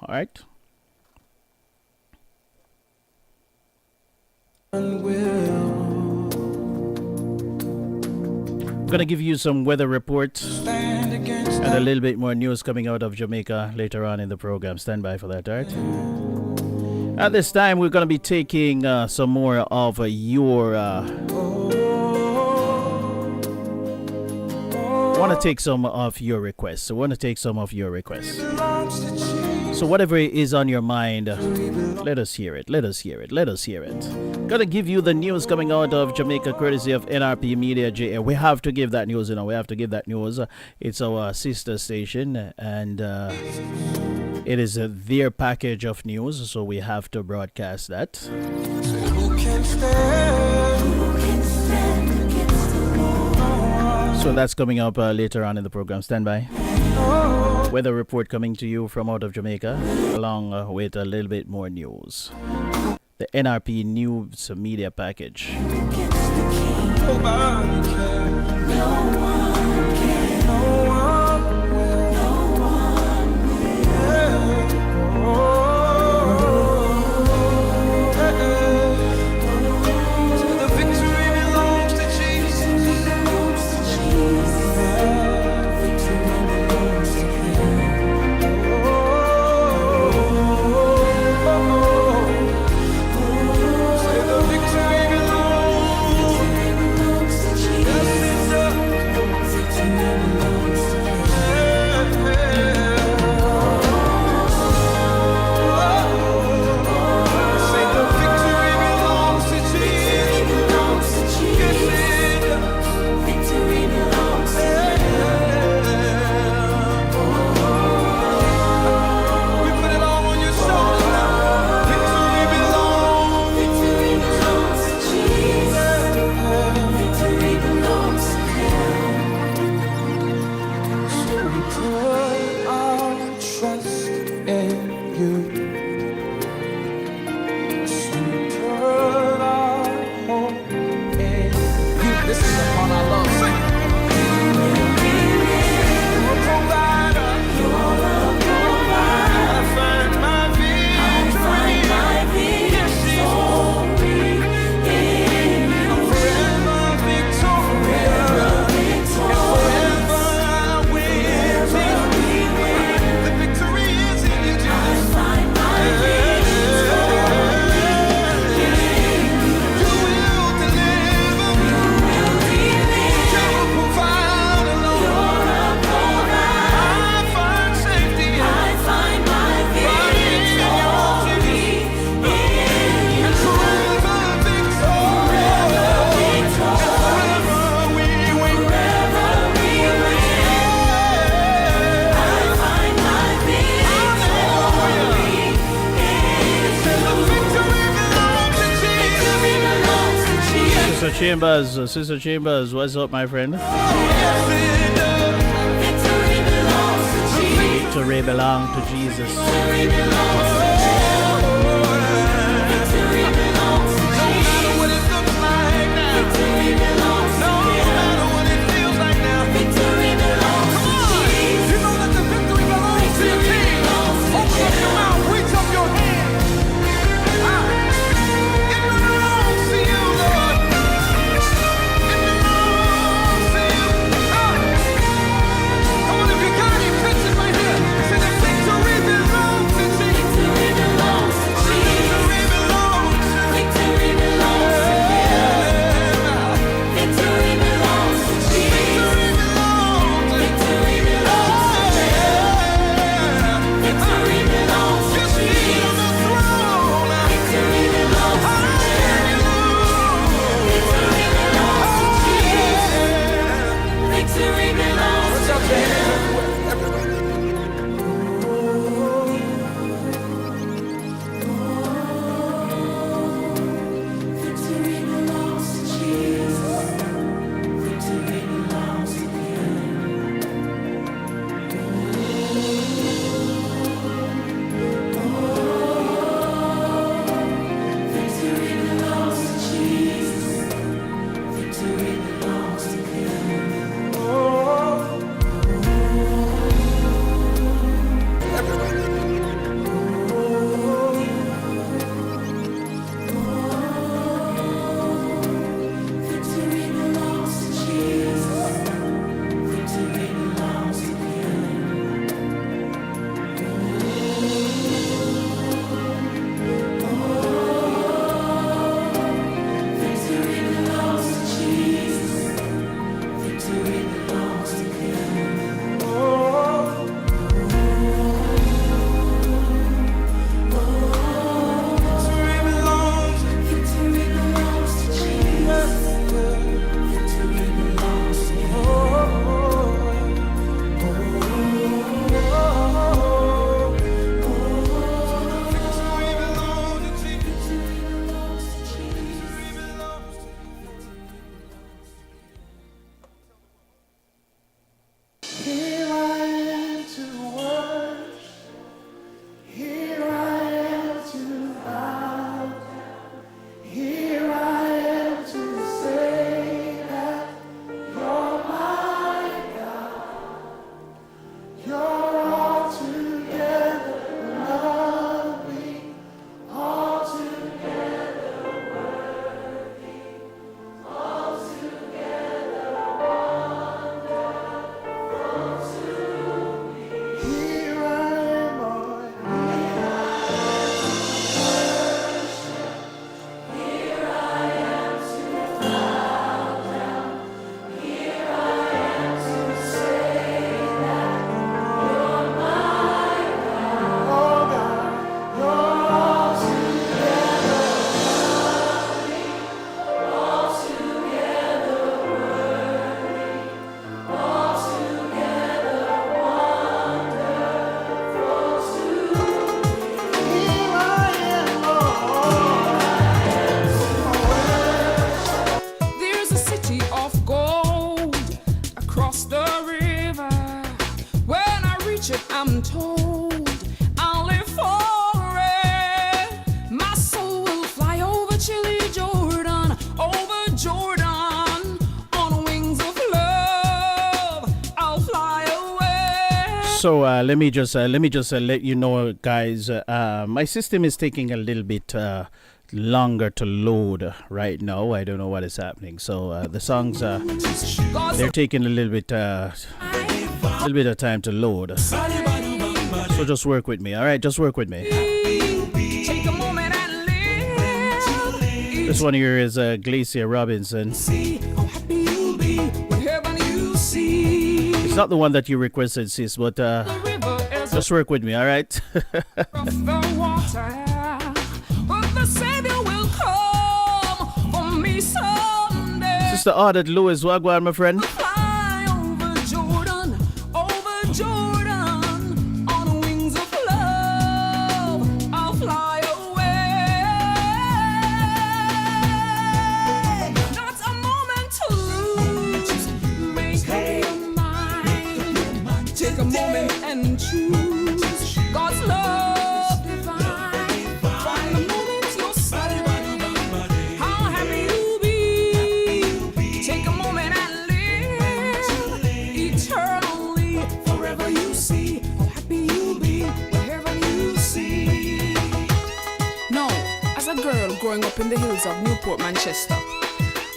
Speaker 2: All right. I'm going to give you some weather reports and a little bit more news coming out of Jamaica later on in the program. Stand by for that, all right? At this time, we're going to be taking some more of your... want to take some of your requests. So whatever is on your mind, let us hear it. Gonna give you the news coming out of Jamaica courtesy of NRP Media JA. We have to give that news, It's our sister station, and it is their package of news, so we have to broadcast that. So that's coming up later on in the program. Stand by. Weather report coming to you from out of Jamaica, along with a little bit more news. The NRP News Media Package. Sister Chambers, what's up, my friend? Victory belongs to Jesus.
Speaker 12: I'm told I'll live for it. My soul will fly over chilly Jordan, on wings of love. I'll fly away.
Speaker 2: So let me just let you know, guys. My system is taking a little bit longer to load right now. I don't know what is happening. So the songs they're taking a little bit of time to load. So just work with me, all right? Just work with me.
Speaker 12: Take a moment and live.
Speaker 2: This one here is Glacier Robinson.
Speaker 12: See how happy you'll be when heaven you see.
Speaker 2: It's not the one that you requested, sis, but just work with me, all right?
Speaker 12: The water, but the Savior will come for me someday.
Speaker 2: Sister Audit Lewis, wagwan, my friend.
Speaker 12: Fly over Jordan, on wings of love. I'll fly away. Not a and choose God's love divine. From the moment you're saved, how happy you'll be. Take a moment and live eternally. Forever you see how happy you'll be wherever you see. No, as a girl growing up in the hills of Newport, Manchester,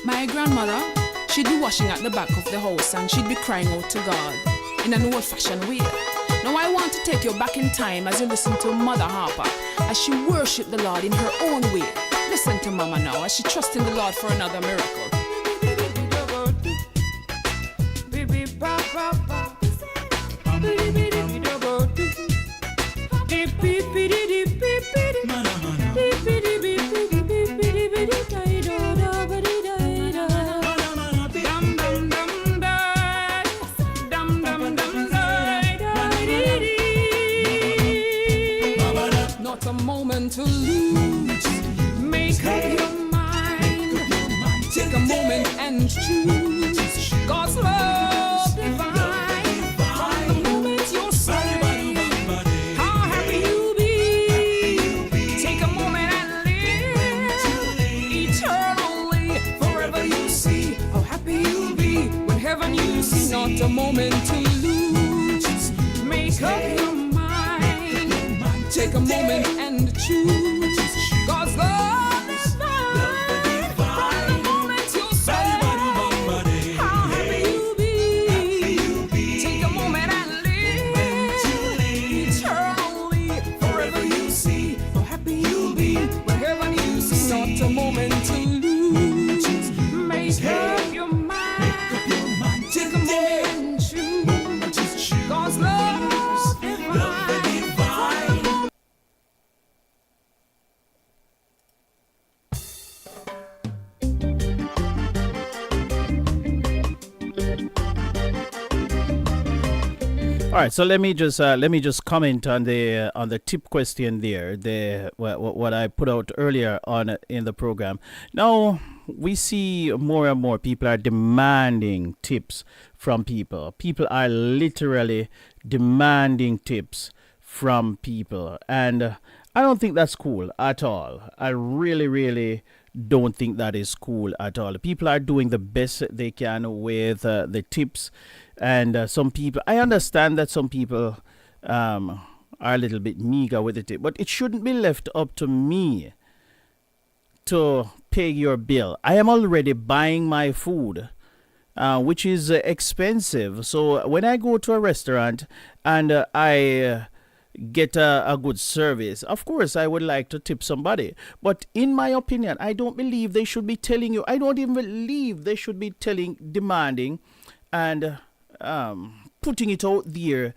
Speaker 12: my grandmother, she'd be washing at the back of the house and she'd be crying out to God in an old-fashioned way. Now I want to take you back in time as you listen to Mother Harper as she worshiped the Lord in her own way. Listen to Mama now as she trusts in the Lord for another miracle. Not a moment to lose. Make up your mind. Take a moment and choose God's love divine. From the moment you're saved, how happy you'll be. Take a moment and live eternally. Forever you see how happy you'll be when heaven you see. Not a moment to lose. Make up your mind. Take a moment and choose God's love divine. From the moment you're saved, how happy you'll be. Take a moment and live eternally. Forever you see how happy you'll be wherever you see. Not a moment to lose. Make up your mind. Take a moment and choose God's love divine.
Speaker 2: All right, so let me just comment on the tip question there. What I put out earlier on in the program. Now we see more and more people are demanding tips from people. People are literally demanding tips from people, and I don't think that's cool at all. I really don't think that is cool at all. People are doing the best they can with the tips. And some people, I understand that some people are a little bit meager with the tip, but it shouldn't be left up to me to pay your bill. I am already buying my food, which is expensive. So when I go to a restaurant and I get a good service, of course I would like to tip somebody. But in my opinion, I don't believe they should be telling you. I don't even believe they should be demanding and putting it out there,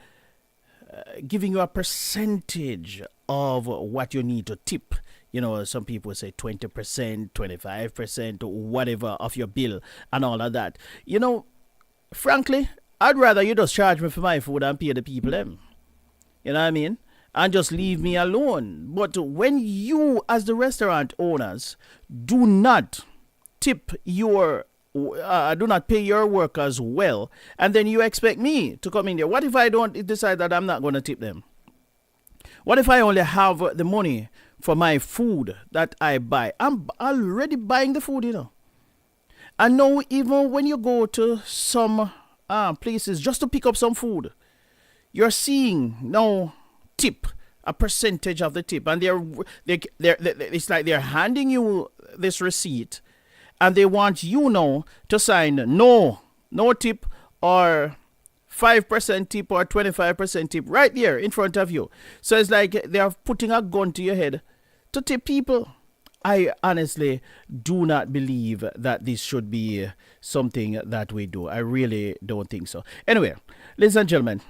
Speaker 2: giving you a percentage of what you need to tip. You know, some people say 20%, 25%, whatever of your bill and all of that. You know, frankly, I'd rather you just charge me for my food and pay the people them. You know what I mean? And just leave me alone. But when you, as the restaurant owners, do not tip your do not pay your workers well, and then you expect me to come in there. What if I don't decide that I'm not going to tip them? What if I only have the money for my food that I buy? I'm already buying the food, you know. And now even when you go to some places just to pick up some food, you're seeing no tip, a percentage of the tip, and they're it's like they're handing you this receipt. And they want you now to sign no tip or 5% tip or 25% tip right there in front of you. So it's like they're putting a gun to your head to tip people. I honestly do not believe that this should be something that we do. I really don't think so. Anyway, ladies and gentlemen,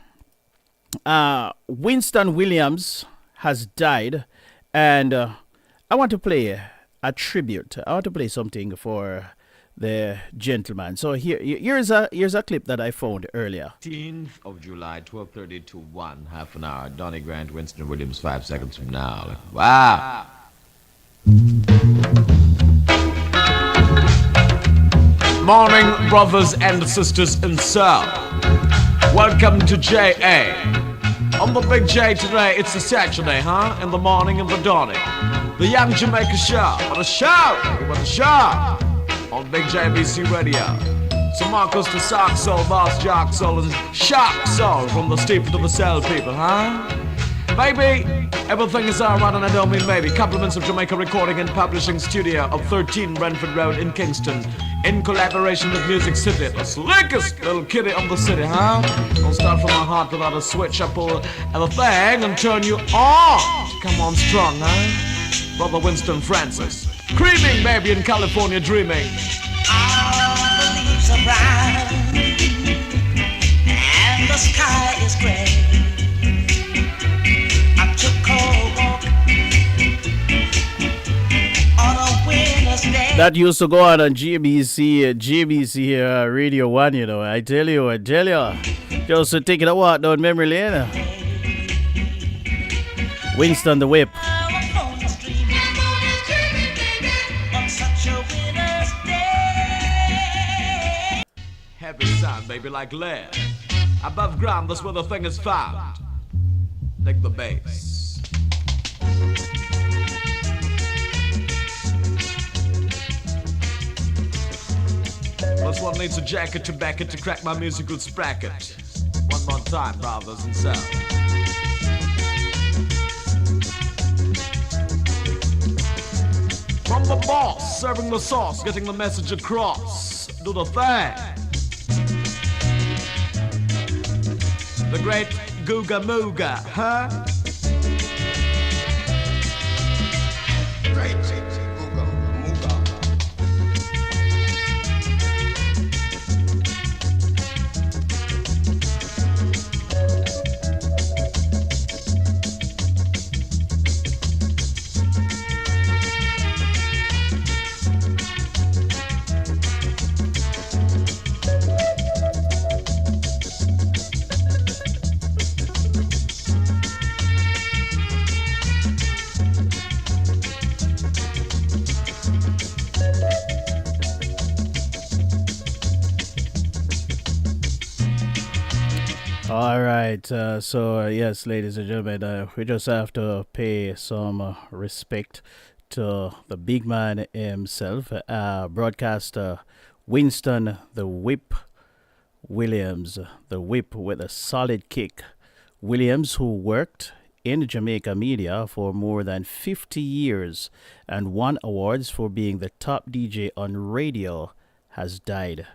Speaker 2: Winston Williams has died, and I want to play a tribute. I want to play something for the gentleman. So here's a clip that I found earlier.
Speaker 13: 18th of July, 12:30 to 1, half an hour. Donnie Grant, Winston Williams, 5 seconds from now. Wow. Morning, brothers and sisters in South. Welcome to JA. On the Big J today, it's a Saturday, huh? In the morning in the dawning. The Young Jamaica Show. What a show! What a show! On Big JBC Radio. So Marcus to Sock Soul, Boss Jock Soul, and Shock Soul from the steeple to the cell people, huh? Maybe everything is alright, and I don't mean maybe. Compliments of Jamaica Recording and Publishing Studio of 13 Brentford Road in Kingston, in collaboration with Music City, the slickest little kitty of the city, huh? Don't start from my heart without a switch. I pull the thing and turn you on. Come on strong, huh? Brother Winston Francis, creaming baby in California, dreaming.
Speaker 3: All the leaves are brown and the sky is gray. I took a walk on a winter's day.
Speaker 2: That used to go on GBC Radio 1, you know. I tell you. Just taking a walk down memory lane. Winston the Whip.
Speaker 13: Heavy sound, baby, like lead. Above ground, that's where the thing is found. Dig the bass. This one needs a jacket to back it to crack my musical sprocket. One more time, brothers and sisters. From the boss, serving the sauce, getting the message across. Do the thing. The great Googa Mooga, huh?
Speaker 3: Great Googa Mooga.
Speaker 2: All right. Yes, ladies and gentlemen, we just have to pay some respect to the big man himself, broadcaster Winston the Whip Williams, the Whip with a solid kick. Williams, who worked in Jamaica media for more than 50 years and won awards for being the top DJ on radio, has died.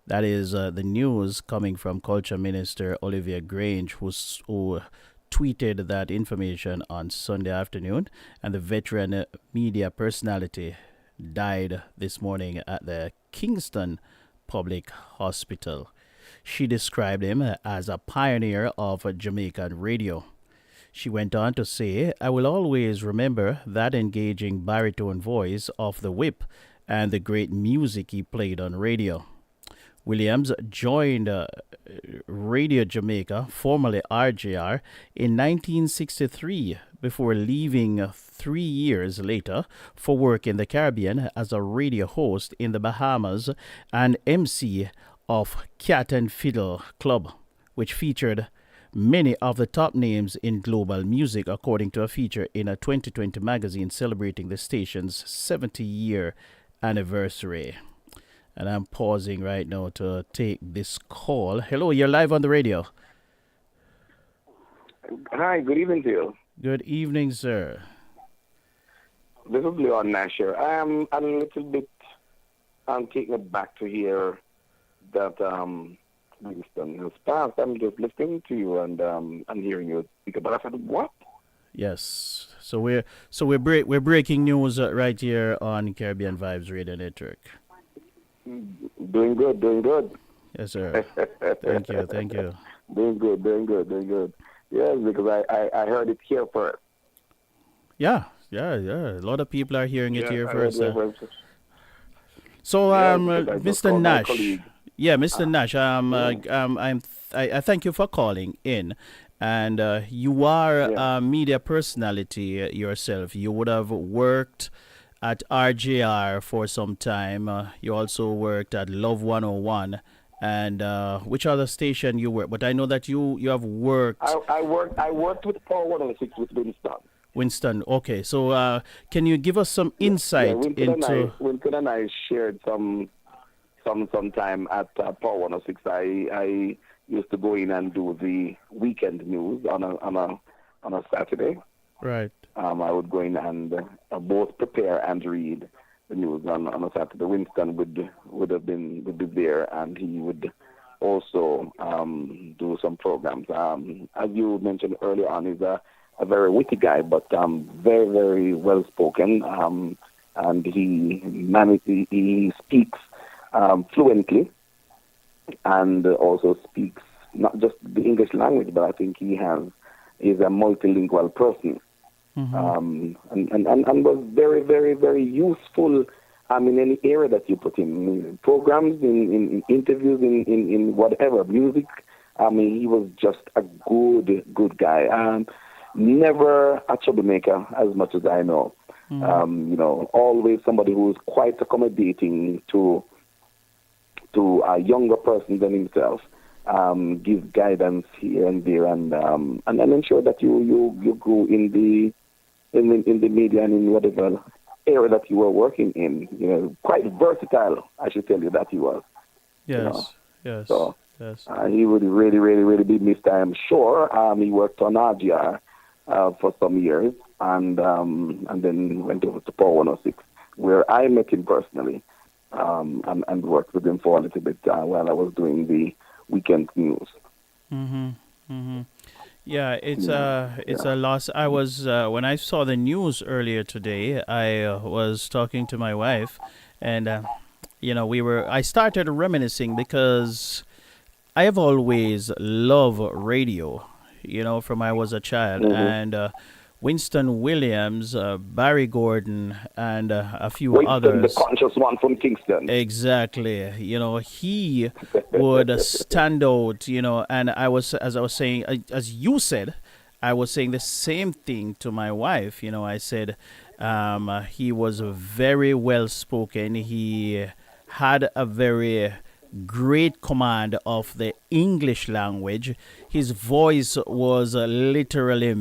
Speaker 2: That is the news coming from Culture Minister Olivia Grange, who tweeted that information on Sunday afternoon. And the veteran media personality died this morning at the Kingston Public Hospital. She described him as a pioneer of Jamaican radio. She went on to say, "I will always remember that engaging baritone voice of the Whip and the great music he played on radio." Williams joined Radio Jamaica, formerly RJR, in 1963 before leaving 3 years later for work in the Caribbean as a radio host in the Bahamas and MC of Cat and Fiddle Club, which featured many of the top names in global music, according to a feature in a 2020 magazine celebrating the station's 70-year anniversary. And I'm pausing right now to take this call. Hello, you're live on the radio.
Speaker 14: Hi, good evening to you.
Speaker 2: Good evening, sir.
Speaker 14: This is Leon Nash here. I am a little bit taken aback to hear that Winston has passed. I'm just listening to you and I'm hearing you speak about it. I said, what?
Speaker 2: Yes. So we're breaking news right here on Caribbean Vibes Radio Network.
Speaker 14: Doing good.
Speaker 2: Yes, sir. Thank you.
Speaker 14: Doing good. Yes, because I heard it here first.
Speaker 2: Yeah. A lot of people are hearing it here first. So, Mr. Nash. Yeah, Mr. Nash. I thank you for calling in, and you are a media personality yourself. You would have worked at RJR for some time. You also worked at Love 101 and which other station you work? But I know that you have worked.
Speaker 14: I worked with Power 106 with Winston.
Speaker 2: Winston. Okay, so can you give us some insight
Speaker 14: Winston and I shared some time at Power 106. I used to go in and do the weekend news on a Saturday.
Speaker 2: Right.
Speaker 14: I would go in and both prepare and read the news on a Saturday. Winston would be there, and he would also do some programs. As you mentioned earlier on, he's a very witty guy, but very, very well spoken, and he speaks fluently, and also speaks not just the English language, but I think he's a multilingual person. And was very, very, very useful in any area that you put in programs, in interviews, in whatever, music. He was just a good guy. Never a troublemaker, as much as I know. Always somebody who is quite accommodating to a younger person than himself. Give guidance here and there, and then ensure that you go in the media and in whatever area that you were working in. Quite versatile, I should tell you that he was.
Speaker 2: Yes, yes.
Speaker 14: So
Speaker 2: yes.
Speaker 14: He would really, really, really be missed, I am sure. He worked on RGR for some years, and then went over to Power 106, where I met him personally, and worked with him for a little bit while I was doing the weekend news.
Speaker 2: Yeah, it's a loss. I was when I saw the news earlier today, I was talking to my wife, and I started reminiscing because I have always loved radio, from I was a child, and Winston Williams, Barry Gordon, and a few others.
Speaker 14: The conscious one from Kingston.
Speaker 2: Exactly. He would stand out, and as I was saying, as you said, I was saying the same thing to my wife. I said he was very well spoken. He had a very great command of the English language. His voice was literally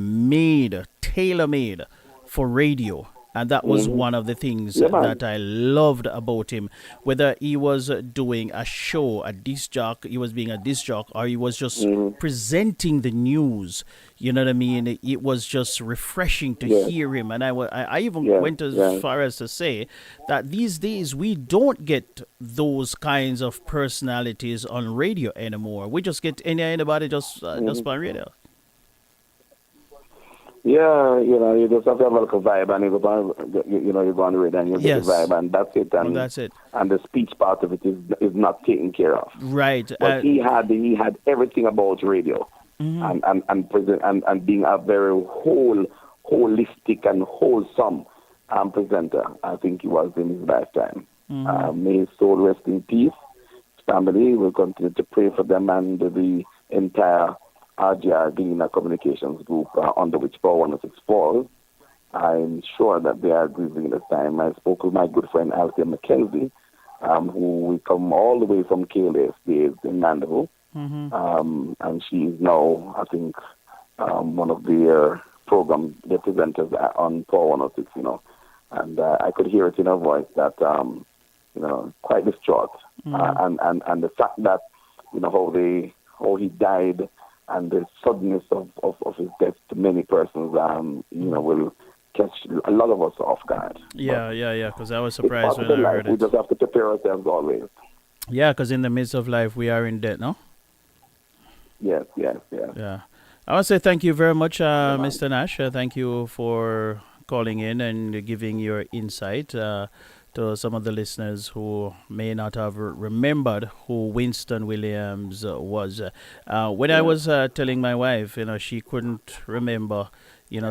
Speaker 2: tailor-made for radio. And that was one of the things that I loved about him. Whether he was doing a show, he was being a disc jock, or he was just presenting the news. You know what I mean? It was just refreshing to hear him. And I even went as far as to say that these days we don't get those kinds of personalities on radio anymore. We just get anybody just on radio.
Speaker 14: Yeah, you just have to have a little vibe, and you go on the radio and you get the vibe, and that's it. And
Speaker 2: that's it.
Speaker 14: And the speech part of it is not taken care of.
Speaker 2: Right.
Speaker 14: But he had everything about radio, and being a very holistic and wholesome presenter. I think he was in his lifetime. May his soul rest in peace. His family will continue to pray for them and the entire RGR Gleaner Communications Group under which Power 106 falls. I'm sure that they are grieving this time. I spoke with my good friend Althea McKenzie, who we come all the way from KLS days in Mandeville. And she is now, I think, one of the program presenters on Power 106, And I could hear it in her voice that, quite distraught. And the fact that, how he died, and the suddenness of his death to many persons, will catch a lot of us off guard.
Speaker 2: Yeah, because I was surprised when I heard it.
Speaker 14: We just have to prepare ourselves always.
Speaker 2: Yeah, because in the midst of life, we are in debt, no?
Speaker 14: Yes.
Speaker 2: Yeah. I want to say thank you very much, Mr. Nash. Thank you for calling in and giving your insight to some of the listeners who may not have remembered who Winston Williams was. When I was telling my wife, she couldn't remember,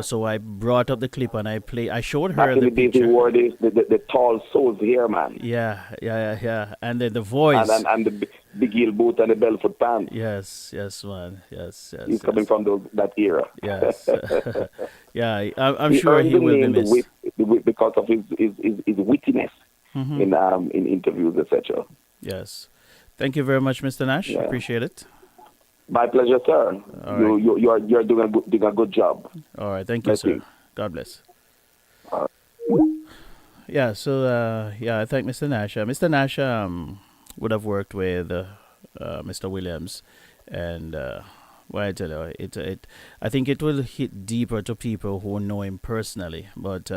Speaker 2: so I brought up the clip and I showed her the picture.
Speaker 14: He wore the tall soles here, man.
Speaker 2: Yeah. And then the voice.
Speaker 14: And the big heel boot and the bellfoot pants.
Speaker 2: Yes, man. Yes.
Speaker 14: He's coming from that era.
Speaker 2: Yes. Yeah, I'm sure he will be missed.
Speaker 14: Because of his wittiness in interviews, etc.
Speaker 2: Yes. Thank you very much, Mr. Nash.
Speaker 14: Yeah.
Speaker 2: Appreciate it.
Speaker 14: My pleasure, sir.
Speaker 2: All
Speaker 14: You're doing a good job.
Speaker 2: All right. Thank you,
Speaker 14: Bless
Speaker 2: sir.
Speaker 14: you.
Speaker 2: God bless. Yeah, so I thank Mr. Nash. Mr. Nash would have worked with Mr. Williams, and well, I tell you, I think it will hit deeper to people who know him personally. But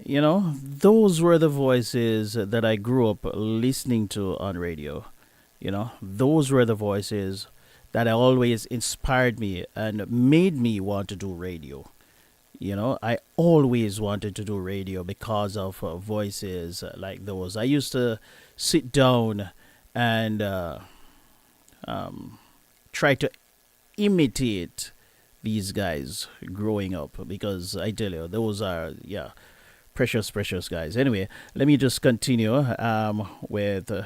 Speaker 2: you know, those were the voices that I grew up listening to on radio. You know, those were the voices that always inspired me and made me want to do radio. You know, I always wanted to do radio because of voices like those. I used to sit down and try to imitate these guys growing up because I tell you, those are, precious, precious guys. Anyway, let me just continue with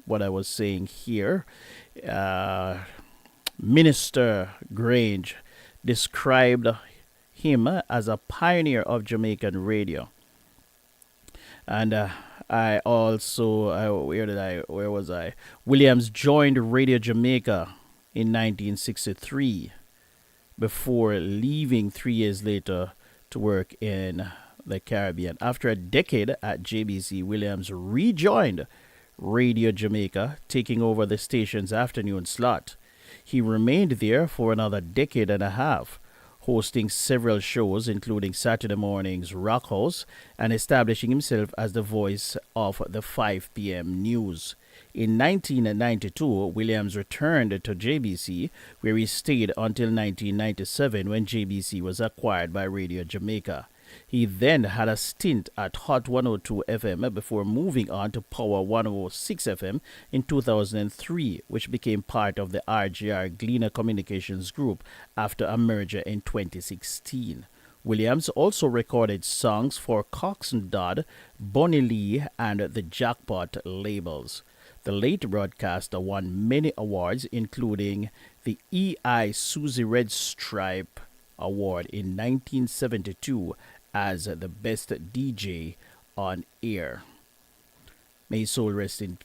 Speaker 2: what I was saying here. Minister Grange described him as a pioneer of Jamaican radio. And I also, where was I? Williams joined Radio Jamaica in 1963 before leaving 3 years later to work in the Caribbean. After a decade at JBC, Williams rejoined Radio Jamaica, taking over the station's afternoon slot. He remained there for another decade and a half, hosting several shows, including Saturday morning's Rock House, and establishing himself as the voice of the 5 p.m. news. In 1992, Williams returned to JBC, where he stayed until 1997 when JBC was acquired by Radio Jamaica. He then had a stint at Hot 102 FM before moving on to Power 106 FM in 2003, which became part of the RGR Gleaner Communications Group after a merger in 2016. Williams also recorded songs for Cox and Dodd, Bonnie Lee, and the Jackpot labels. The late broadcaster won many awards, including the E.I. Susie Red Stripe Award in 1972 as the best DJ on air. May his soul rest in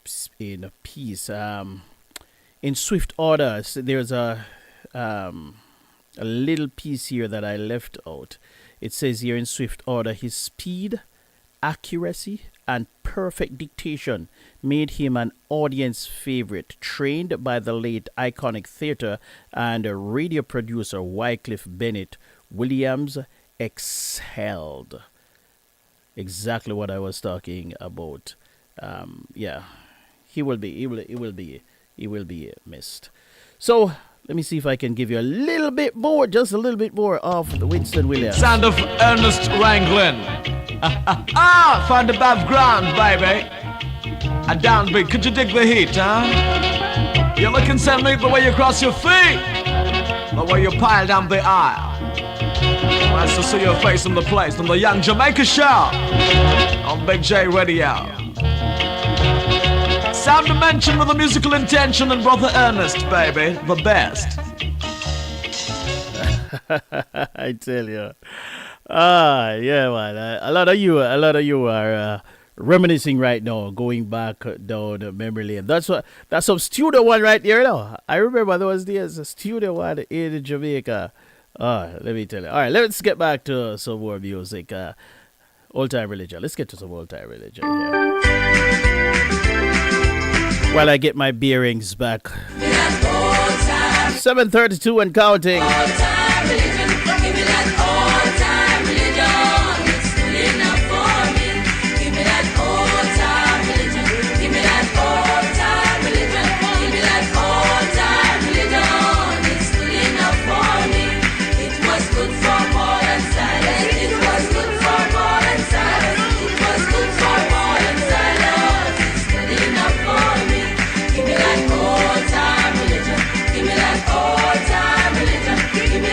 Speaker 2: peace. In swift order, there's a little piece here that I left out. It says here in swift order, his speed, accuracy, and perfect dictation made him an audience favorite. Trained by the late iconic theater and radio producer Wycliffe Bennett, Williams excelled. Exactly what I was talking about. He will be missed. So let me see if I can give you a little bit more, just a little bit more of the Winston Williams.
Speaker 13: Sound of Ernest Wrangling. Find the background, baby. A downbeat, could you dig the heat, huh? You're looking at me the way you cross your feet, the way you pile down the aisle. Nice to see your face in the place on the Young Jamaica Show on Big J Radio. Sound dimension with a musical intention and Brother Ernest, baby, the best.
Speaker 2: I tell you. Yeah, man. A lot of you are reminiscing right now, going back down memory lane. That's some studio one right there now. I remember those days, a studio one in Jamaica. Let me tell you. All right, let's get back to some more music. Old time religion. Let's get to some old time religion here. While I get my bearings back. 7:32 and counting.
Speaker 1: Give me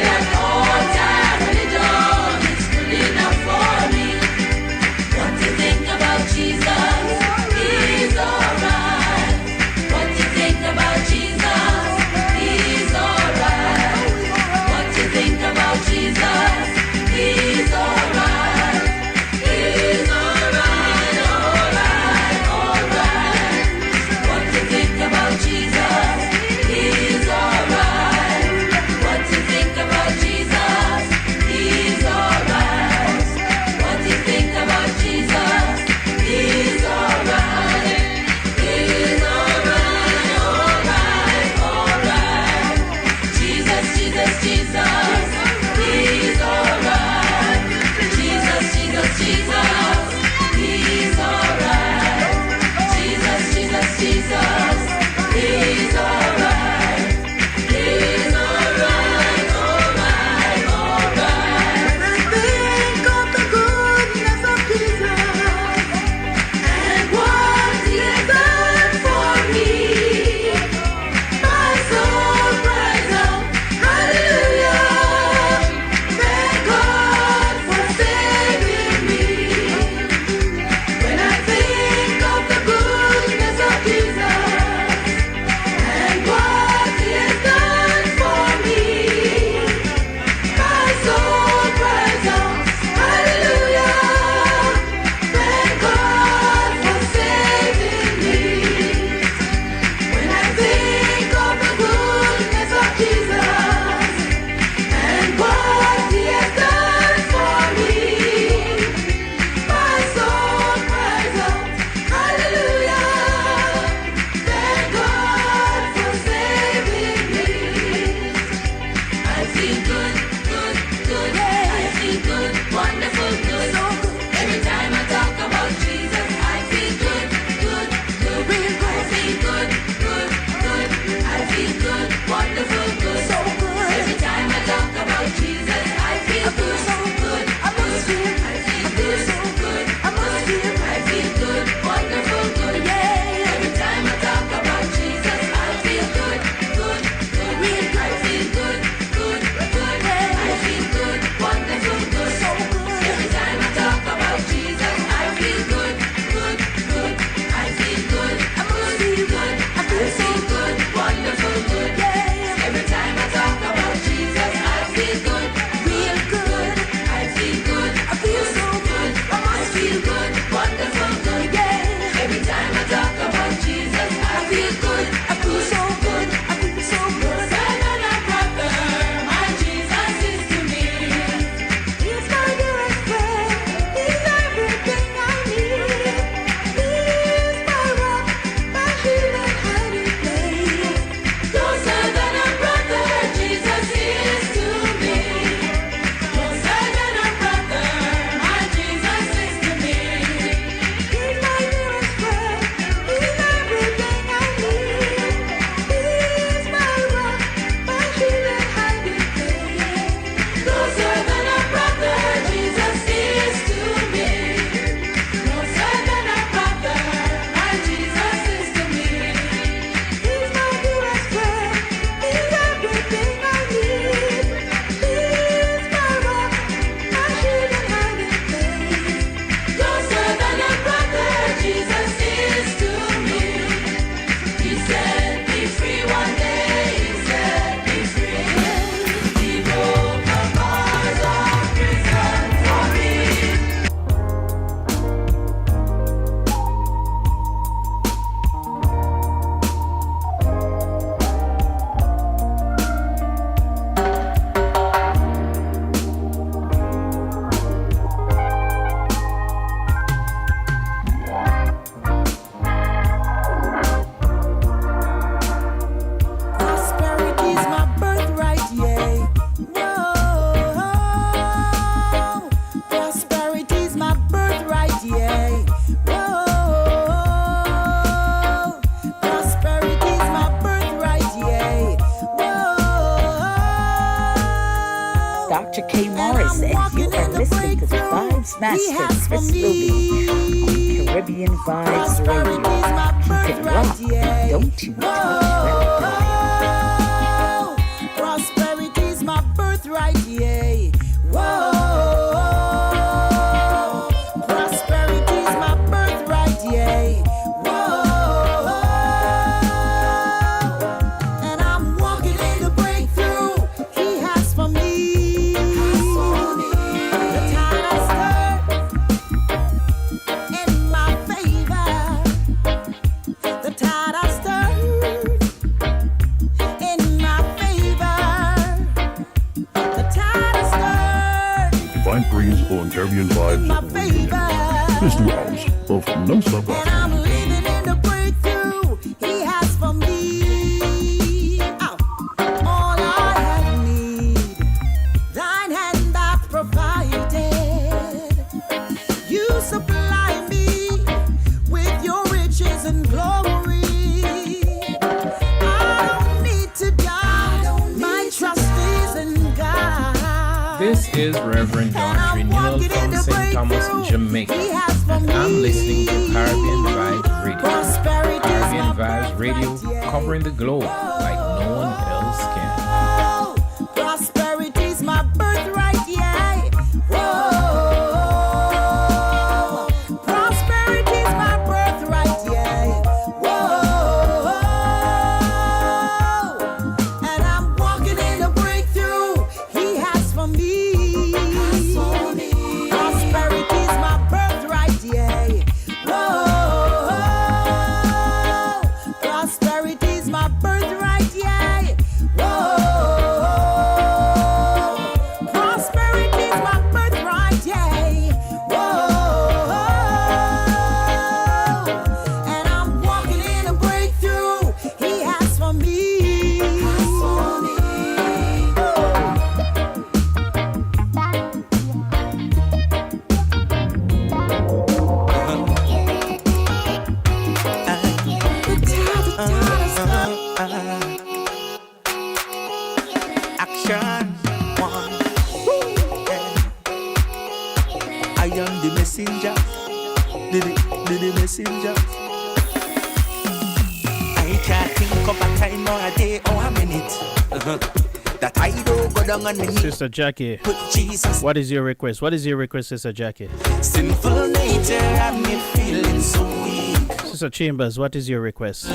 Speaker 1: He set me free one day. He set me free. He broke the bars of prison for me.
Speaker 3: Prosperity's my birthright, yeah. Whoa. Prosperity's my birthright, yeah. Whoa. Prosperity's my birthright, yeah. Whoa.
Speaker 15: Dr. K. Morris, and you are listening to the Vibes Master, Chris Ruby, on Caribbean Vibes Radio. Keep it locked, don't you touch that.
Speaker 3: Prosperity's my birthright, yeah. Whoa. Prosperity's my birthright, yeah. Whoa. And I'm walking in the breakthrough He has for me. The tide has stirred in my favor. The tide has stirred in my favor. The tide has stirred
Speaker 16: Divine Breeze on Caribbean Vibes.
Speaker 3: my favor.
Speaker 16: This 2 hours of non-stop rock.
Speaker 3: And I'm living in the breakthrough He has for me. All I have need, Thine hand hath provided. You supply me with Your riches and glory. I don't need to die. My trust is in God.
Speaker 17: This is Reverend John Trinidad from St. Thomas, Jamaica, and I'm listening to Caribbean Vibes Radio. Caribbean Vibes Radio, covering the globe like no one else can.
Speaker 3: Prosperity's my birthright, yeah. Whoa. Prosperity's my birthright, yeah. Whoa. And I'm walking in the breakthrough He has for me. Prosperity's my birthright, yeah. Whoa. Prosperity's my birthright, yeah. Whoa. Prosperity's my birthright, yeah. Whoa. And I'm walking in a breakthrough He has for me.
Speaker 18: Action one. I am the messenger. The messenger. I can't think of a time or a day or a minute that I don't go down on the knee.
Speaker 2: Sister Jackie, what is your request? What is your request, Sister Jackie?
Speaker 18: Sinful nature have me feeling so weak.
Speaker 2: Sister Chambers, what is your request?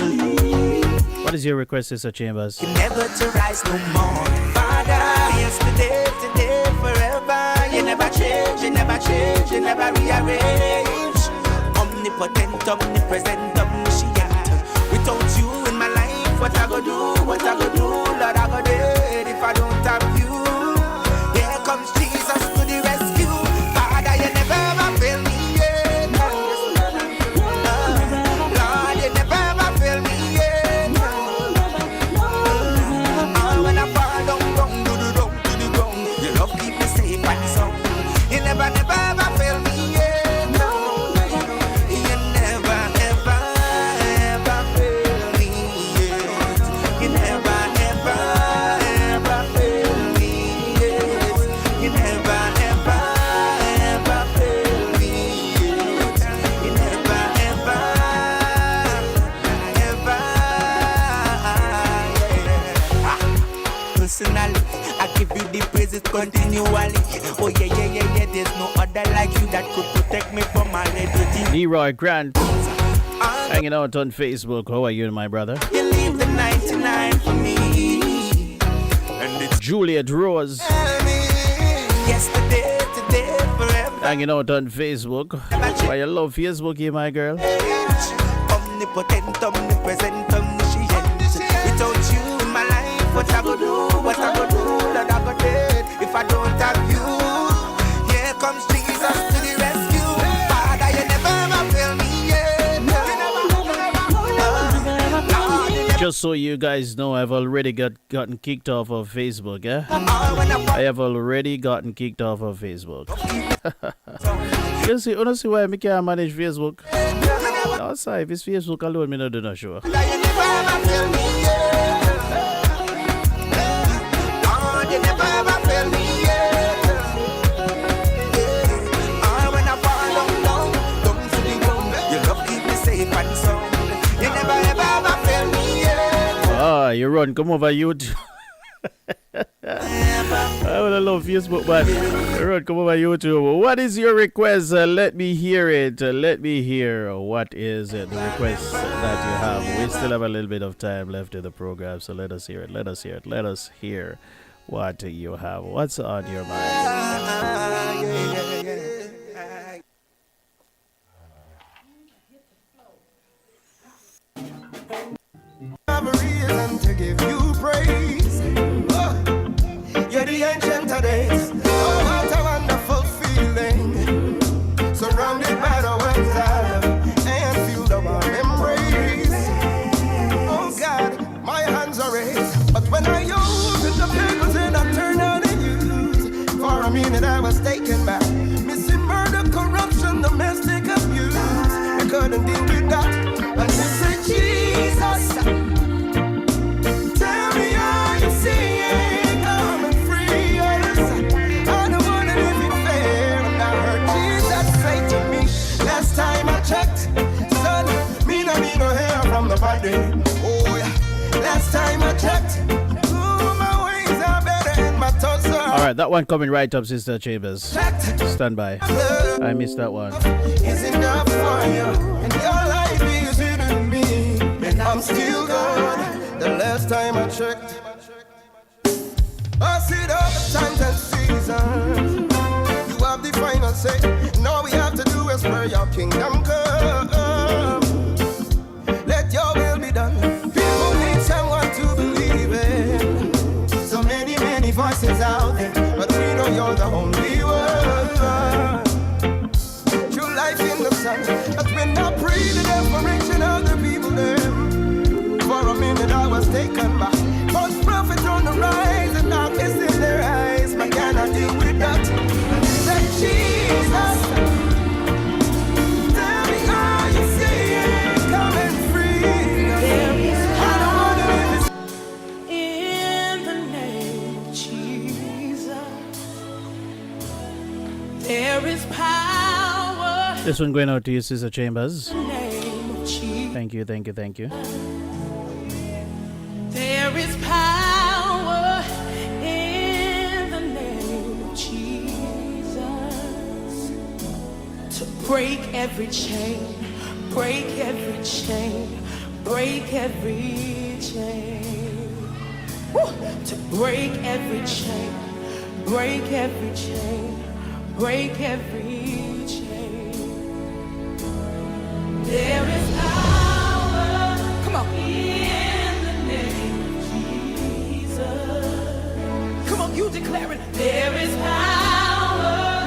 Speaker 2: What is your request, Sister Chambers?
Speaker 18: Never to rise no more. Father, yesterday, today, forever. You never change, you never change, you never rearrange. Omnipotent, omnipresent, omniscient. Without you in my life, what I go do, what I go do, Lord, I go dead if I don't have you. Here comes Jesus to the rescue. Father, you never ever fail me yet. Lord, you never ever fail me yet. When I fall down, to the ground, your love keep me safe and sound. You never ever fail me yet. You never ever fail me yet. You never ever fail me yet. You never ever fail me yet. You never personally, I give you the praises continually. Oh yeah, there's no other like you that could protect me from my liberty.
Speaker 2: Leroy Grant, Hanging out on Facebook. How are you, my brother?
Speaker 18: You leave the 99 for me. And it's
Speaker 2: Juliet Rose.
Speaker 18: yesterday, today, forever.
Speaker 2: Hanging out on Facebook. Why you love Facebook, you my girl?
Speaker 18: Omnipotent, omnipresent, omniscient. Without you in my life, what I go do, what I go do, Lord, I go dead. If I don't have you, here comes Jesus to the rescue. Father, you never ever fail me, yeah.
Speaker 2: Just so you guys know, I've already gotten kicked off of Facebook, eh? I have already gotten kicked off of Facebook. You see why I can't manage Facebook? No, sorry, if it's Facebook alone, me not do not sure. Ah, you run, come over YouTube. I would love Facebook, but run, come over YouTube. What is your request? Let me hear it. Let me hear what is the request that you have. We still have a little bit of time left in the program, so let us hear it. Let us hear it. Let us hear what you have. What's on your mind?
Speaker 3: Have a reason to give you praise. You're the ancient of days. Oh, what a wonderful feeling. Surrounded by the ones I love and feel the warm embrace. Oh God, my hands are raised. But when I use it, the pickles and I turn out and use. For a minute I was taken back. Missing murder, corruption, domestic abuse. I couldn't deal with that. But you said, Jesus, tell me how you see it. Come and free us. I don't want to live in fear. And I heard Jesus say to me, last time I checked, son, me no hair from the body. Oh yeah, last time I checked, my ways are better and my thoughts are.
Speaker 2: All right, that one coming right up, Sister Chambers. Stand by. I missed that one.
Speaker 3: Is enough for you, and your life is hidden me, and I'm still good. The last time I checked, I see the times and seasons. You have the final say. All we have to do is pray your kingdom come. Let your will be done. People need someone to believe in. So many, many voices out there, but we know you're the only one. True life in the sun. But when I pray the desperation of the people there, for a minute I was taken back. False prophets on the rise and darkness in their eyes. Man, can I deal with that? Say, Jesus, tell me how you see it. Come and free us. I don't want to live this.
Speaker 12: In the name of Jesus, there is power.
Speaker 2: This one going out to you, Sister Chambers.
Speaker 12: In the name of Jesus.
Speaker 2: Thank you, thank you, thank you.
Speaker 12: There is power in the name of Jesus to break every chain, break every chain, break every chain. Woo! To break every chain, break every chain, break every chain. There is power. Come on. In the name of Jesus. Come on, you declare it. There is power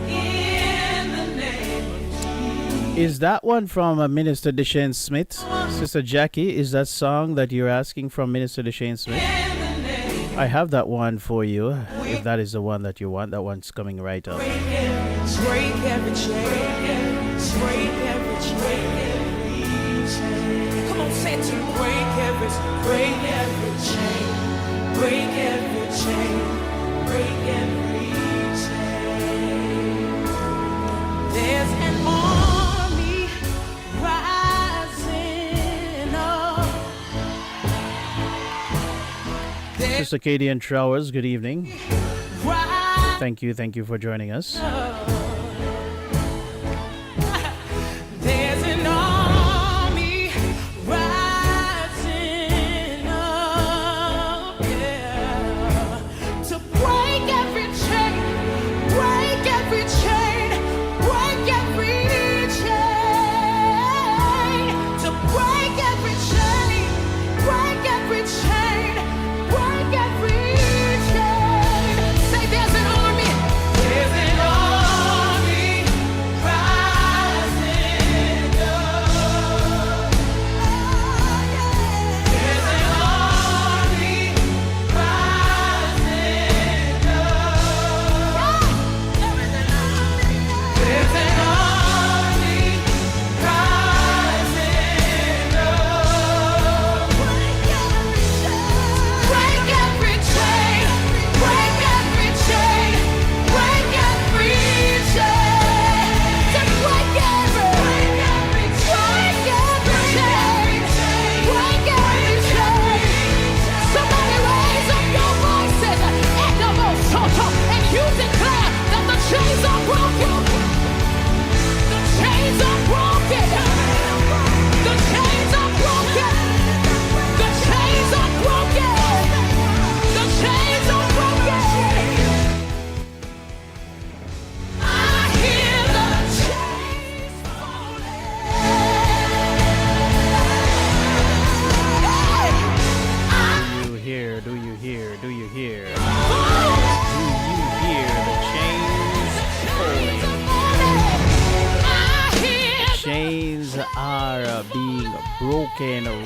Speaker 12: in the name of Jesus.
Speaker 2: Is that one from Minister Deshane Smith? Sister Jackie, is that song that you're asking from Minister Deshane Smith? I have that one for you. If that is the one that you want, that one's coming right up.
Speaker 12: Break every chain, break every chain. Come on, say it to me. Break every chain, break every chain, break every chain. There's an army rising up.
Speaker 2: Sister Katie and Trowers, good evening. Thank you for joining us.
Speaker 12: There's an army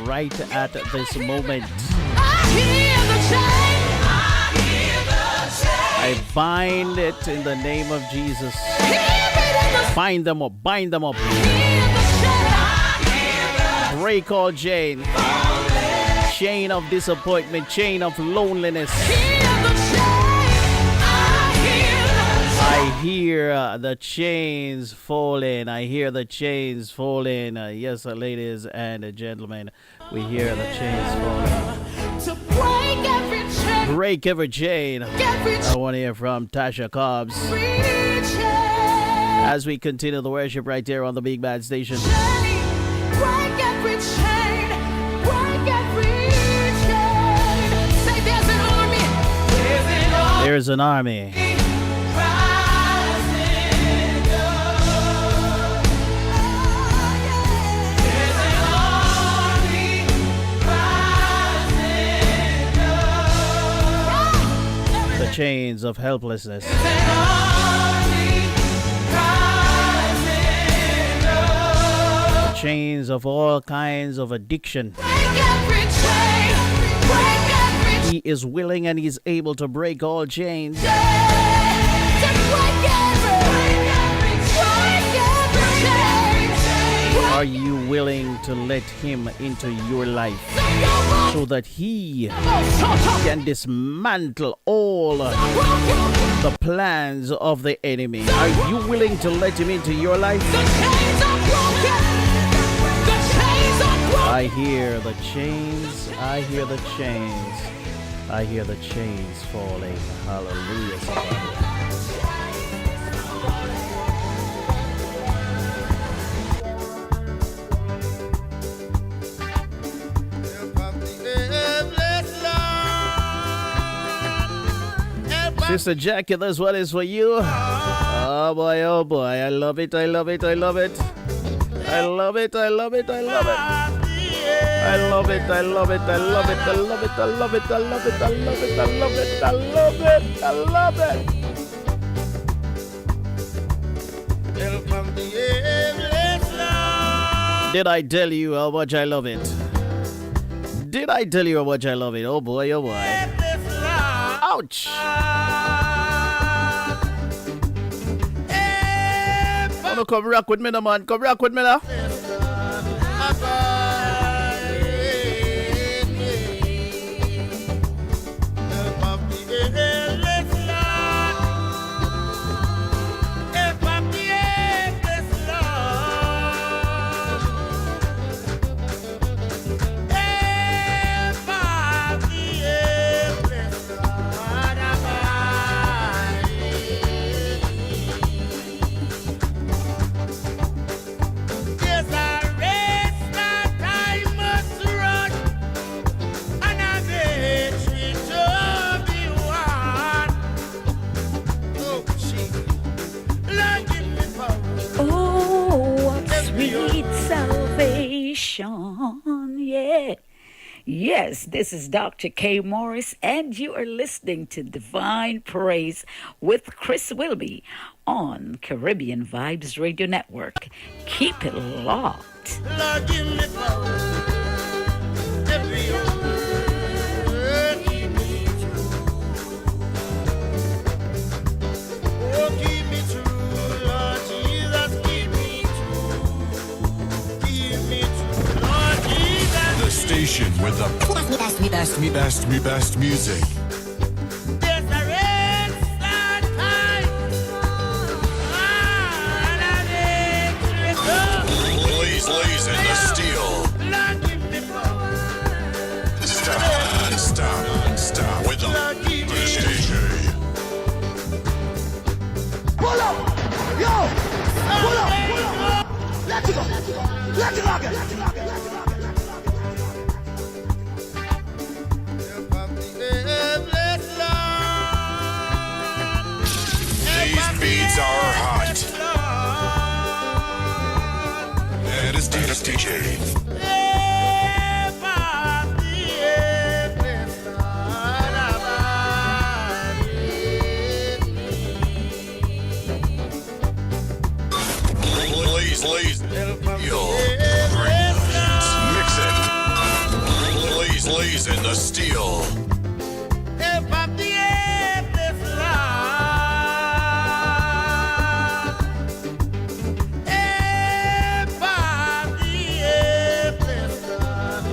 Speaker 2: right at this moment. I bind it in the name of Jesus. Bind them up, bind them up. Break all chain. Chain of disappointment, chain of loneliness. I hear the chains falling. I hear the chains falling. Yes, ladies and gentlemen, we hear the chains falling.
Speaker 1: To break every chain.
Speaker 2: Break every chain. I want to hear from Tasha Cobbs as we continue the worship right there on the Big Bad Station.
Speaker 1: Break every chain. Break every chain. Say there's an army.
Speaker 2: There's an army. The chains of helplessness. The chains of all kinds of addiction. He is willing and he's able to break all chains. Are you willing to let him into your life so that he can dismantle all the plans of the enemy? Are you willing to let him into your life? I hear the chains, I hear the chains, I hear the chains falling. Hallelujah, somebody. Sister Jackie, this one is for you. Oh boy, I love it, I love it, I love it. I love it, I love it, I love it. I love it, I love it, I love it, I love it, I love it, I love it, I love it, I love it, I love it, I love it. Did I tell you how much I love it? Did I tell you how much I love it? Oh boy, oh boy. Ouch! Oh, come rock with me, no man. Come rock with me, now.
Speaker 15: Yeah. Yes, this is Dr. K. Morris, and you are listening to Divine Praise with Chris Wilby on Caribbean Vibes Radio Network. Keep it locked.
Speaker 1: Lord, give me power. Every word, keep me true. Oh, keep me true, Lord Jesus, keep me true. Keep me true, Lord Jesus.
Speaker 19: The station with the best music.
Speaker 1: There's a red star time. And a victory song.
Speaker 19: Blaze in the steel.
Speaker 1: Lord, give me power.
Speaker 19: Stop with the DJ.
Speaker 1: Pull up! Yo! Pull up! Let's go! Let's rock it!
Speaker 19: These beats are hot. And it's DJ. Please, yo, bring the hits. Mix it.
Speaker 1: blazing the steel.
Speaker 3: If I'm the airless Lord, if I'm the airless Lord,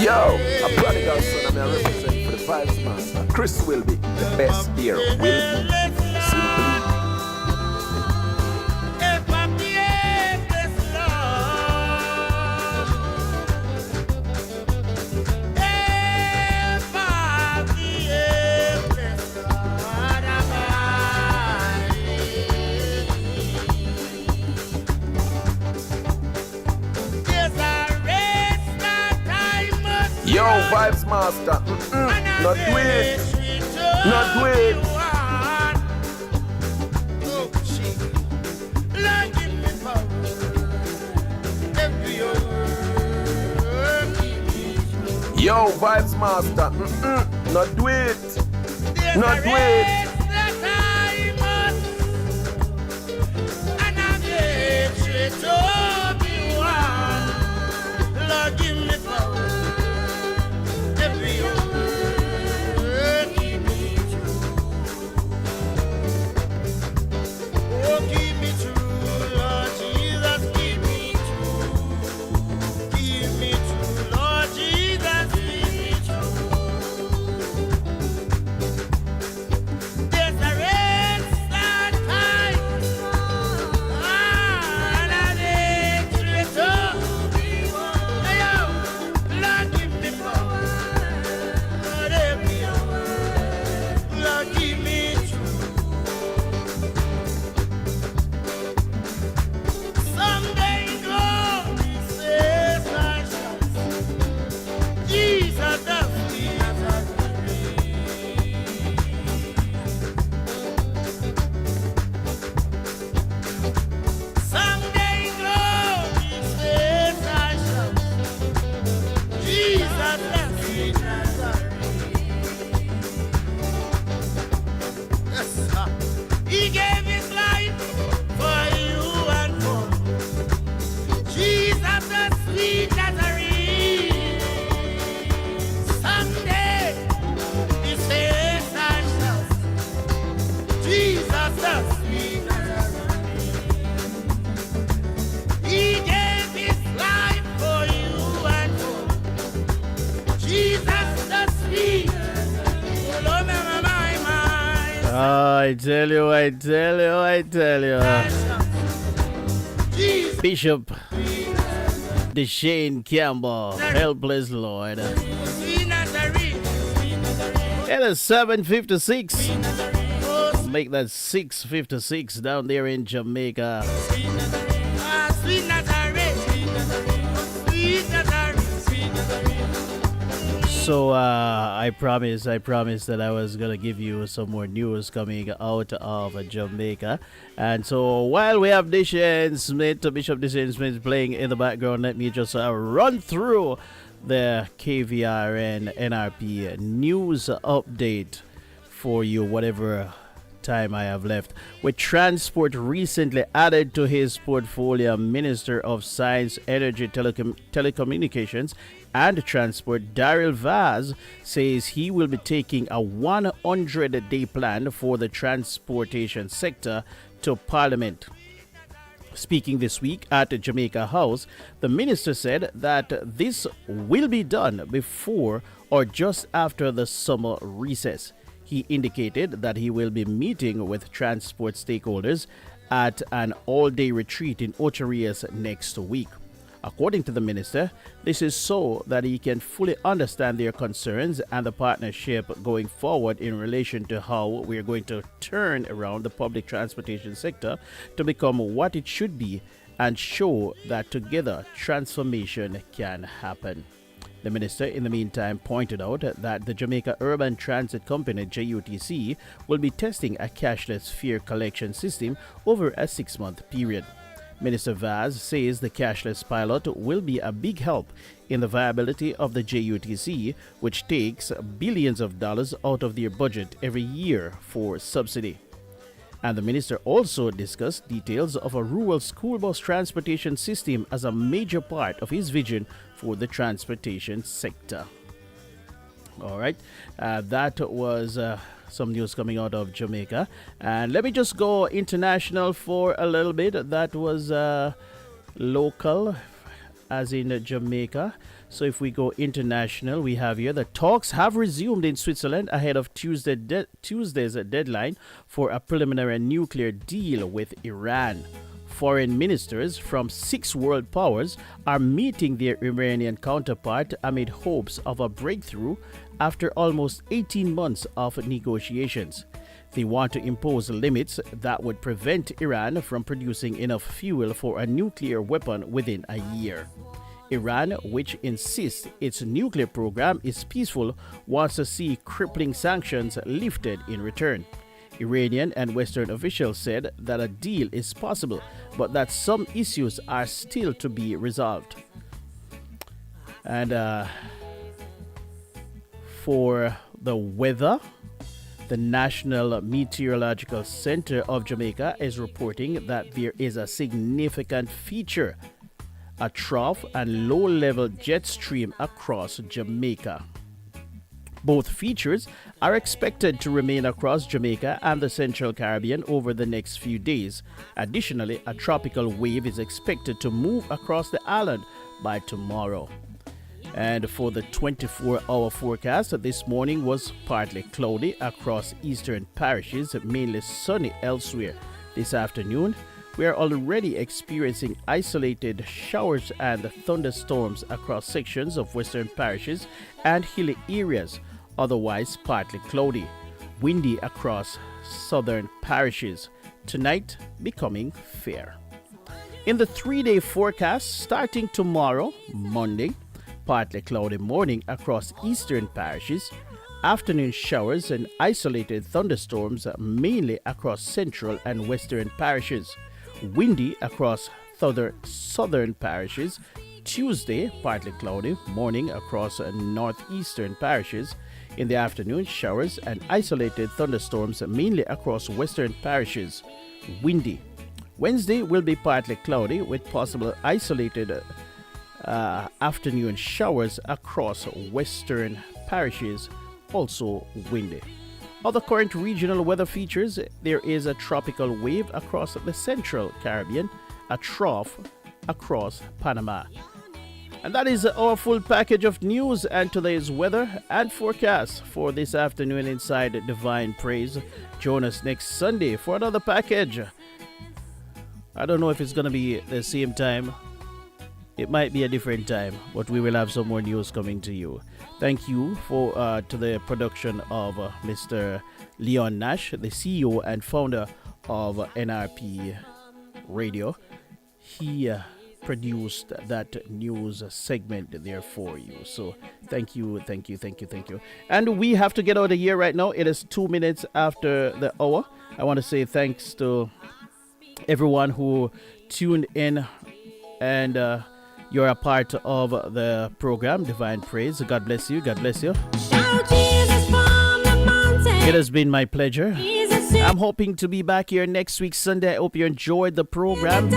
Speaker 20: Yo, a prodigal son, I'm represent for the Vibes Master. Chris will be the best here. Will be simply.
Speaker 3: if I'm the airless Lord, if I'm the airless Lord, there's a race that I must
Speaker 20: Yo, Vibes Master. Not do it. Not do it. Yo, Vibes Master. Not do it. Not do it.
Speaker 3: Lord, give me power. Every word, keep me true. Oh, keep me true, Lord Jesus, keep me true. Keep me true, Lord Jesus, keep me true. There's a race that time, and a victory too. Hey, yo, Lord, give me power. Lord, every word, Lord, keep me true. Someday glory says I shall see Jesus the sweet Someday glory says I shall see Jesus the sweet Yes, sir. He gave his life for you and for me. Jesus the sweet Nazarene. Someday he says I shall see Jesus the sweet Nazarene. He gave his life for you and for me. Jesus the sweet. Oh, Lord, my.
Speaker 2: I tell you. Bishop Deshane Campbell, helpless Lord.
Speaker 3: Sweet Nazarene.
Speaker 2: It is 7:56. Make that 6:56 down there in Jamaica.
Speaker 3: Sweet Nazarene. Sweet Nazarene.
Speaker 2: So I promised that I was gonna give you some more news coming out of Jamaica. And so while we have Deshane Smith, Bishop Deshane Smith playing in the background, let me just run through the KVRN NRP news update for you, whatever time I have left. With transport recently added to his portfolio, Minister of Science, Energy, Telecommunications and Transport Daryl Vaz says he will be taking a 100-day plan for the transportation sector to Parliament. Speaking this week at the Jamaica House, the minister said that this will be done before or just after the summer recess. He indicated that he will be meeting with transport stakeholders at an all-day retreat in Ocho Rios next week. According to the minister, this is so that he can fully understand their concerns and the partnership going forward in relation to how we are going to turn around the public transportation sector to become what it should be and show that together transformation can happen. The minister, in the meantime, pointed out that the Jamaica Urban Transit Company, JUTC, will be testing a cashless fare collection system over a 6-month period. Minister Vaz says the cashless pilot will be a big help in the viability of the JUTC, which takes billions of dollars out of their budget every year for subsidy. And the minister also discussed details of a rural school bus transportation system as a major part of his vision for the transportation sector. All right, that was some news coming out of Jamaica. And let me just go international for a little bit. That was local, as in Jamaica. So if we go international, we have here the talks have resumed in Switzerland ahead of Tuesday's deadline for a preliminary nuclear deal with Iran. Foreign ministers from 6 world powers are meeting their Iranian counterpart amid hopes of a breakthrough after almost 18 months of negotiations. They want to impose limits that would prevent Iran from producing enough fuel for a nuclear weapon within a year. Iran, which insists its nuclear program is peaceful, wants to see crippling sanctions lifted in return. Iranian and Western officials said that a deal is possible, but that some issues are still to be resolved. And for the weather, the National Meteorological Center of Jamaica is reporting that there is a significant feature, a trough and low-level jet stream across Jamaica. Both features are expected to remain across Jamaica and the Central Caribbean over the next few days. Additionally, a tropical wave is expected to move across the island by tomorrow. And for the 24-hour forecast, this morning was partly cloudy across eastern parishes, mainly sunny elsewhere. This afternoon, we are already experiencing isolated showers and thunderstorms across sections of western parishes and hilly areas, otherwise partly cloudy. Windy across southern parishes. Tonight, becoming fair. In the 3-day forecast, starting tomorrow, Monday, partly cloudy morning across eastern parishes, afternoon showers and isolated thunderstorms mainly across central and western parishes. Windy across southern parishes. Tuesday, partly cloudy morning across northeastern parishes. In the afternoon, showers and isolated thunderstorms mainly across western parishes. Windy. Wednesday will be partly cloudy with possible isolated afternoon showers across western parishes, also windy. Other current regional weather features: there is a tropical wave across the Central Caribbean, a trough across Panama. And that is our full package of news and today's weather and forecast for this afternoon inside Divine Praise. Join us next Sunday for another package. I don't know if it's going to be the same time. It might be a different time, but we will have some more news coming to you. Thank you to the production of Mr. Leon Nash, the CEO and founder of NRP Radio. He produced that news segment there for you. So thank you. And we have to get out of here right now. It is 2 minutes after the hour. I want to say thanks to everyone who tuned in and you're a part of the program, Divine Praise. God bless you. God bless you. It has been my pleasure. I'm hoping to be back here next week, Sunday. I hope you enjoyed the program.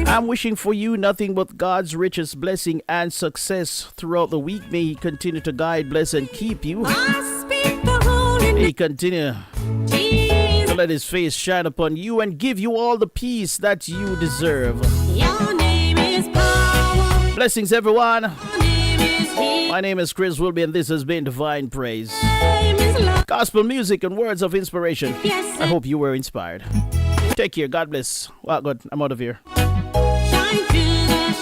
Speaker 2: I'm wishing for you nothing but God's richest blessing and success throughout the week. May He continue to guide, bless, and keep you. May He continue to let His face shine upon you and give you all the peace that you deserve.
Speaker 1: Your name is power.
Speaker 2: Blessings, everyone. My name is Chris Wilby, and this has been Divine Praise. Gospel music and words of inspiration. I hope you were inspired. Take care. God bless. Well, good. I'm out of here.
Speaker 1: Shine through the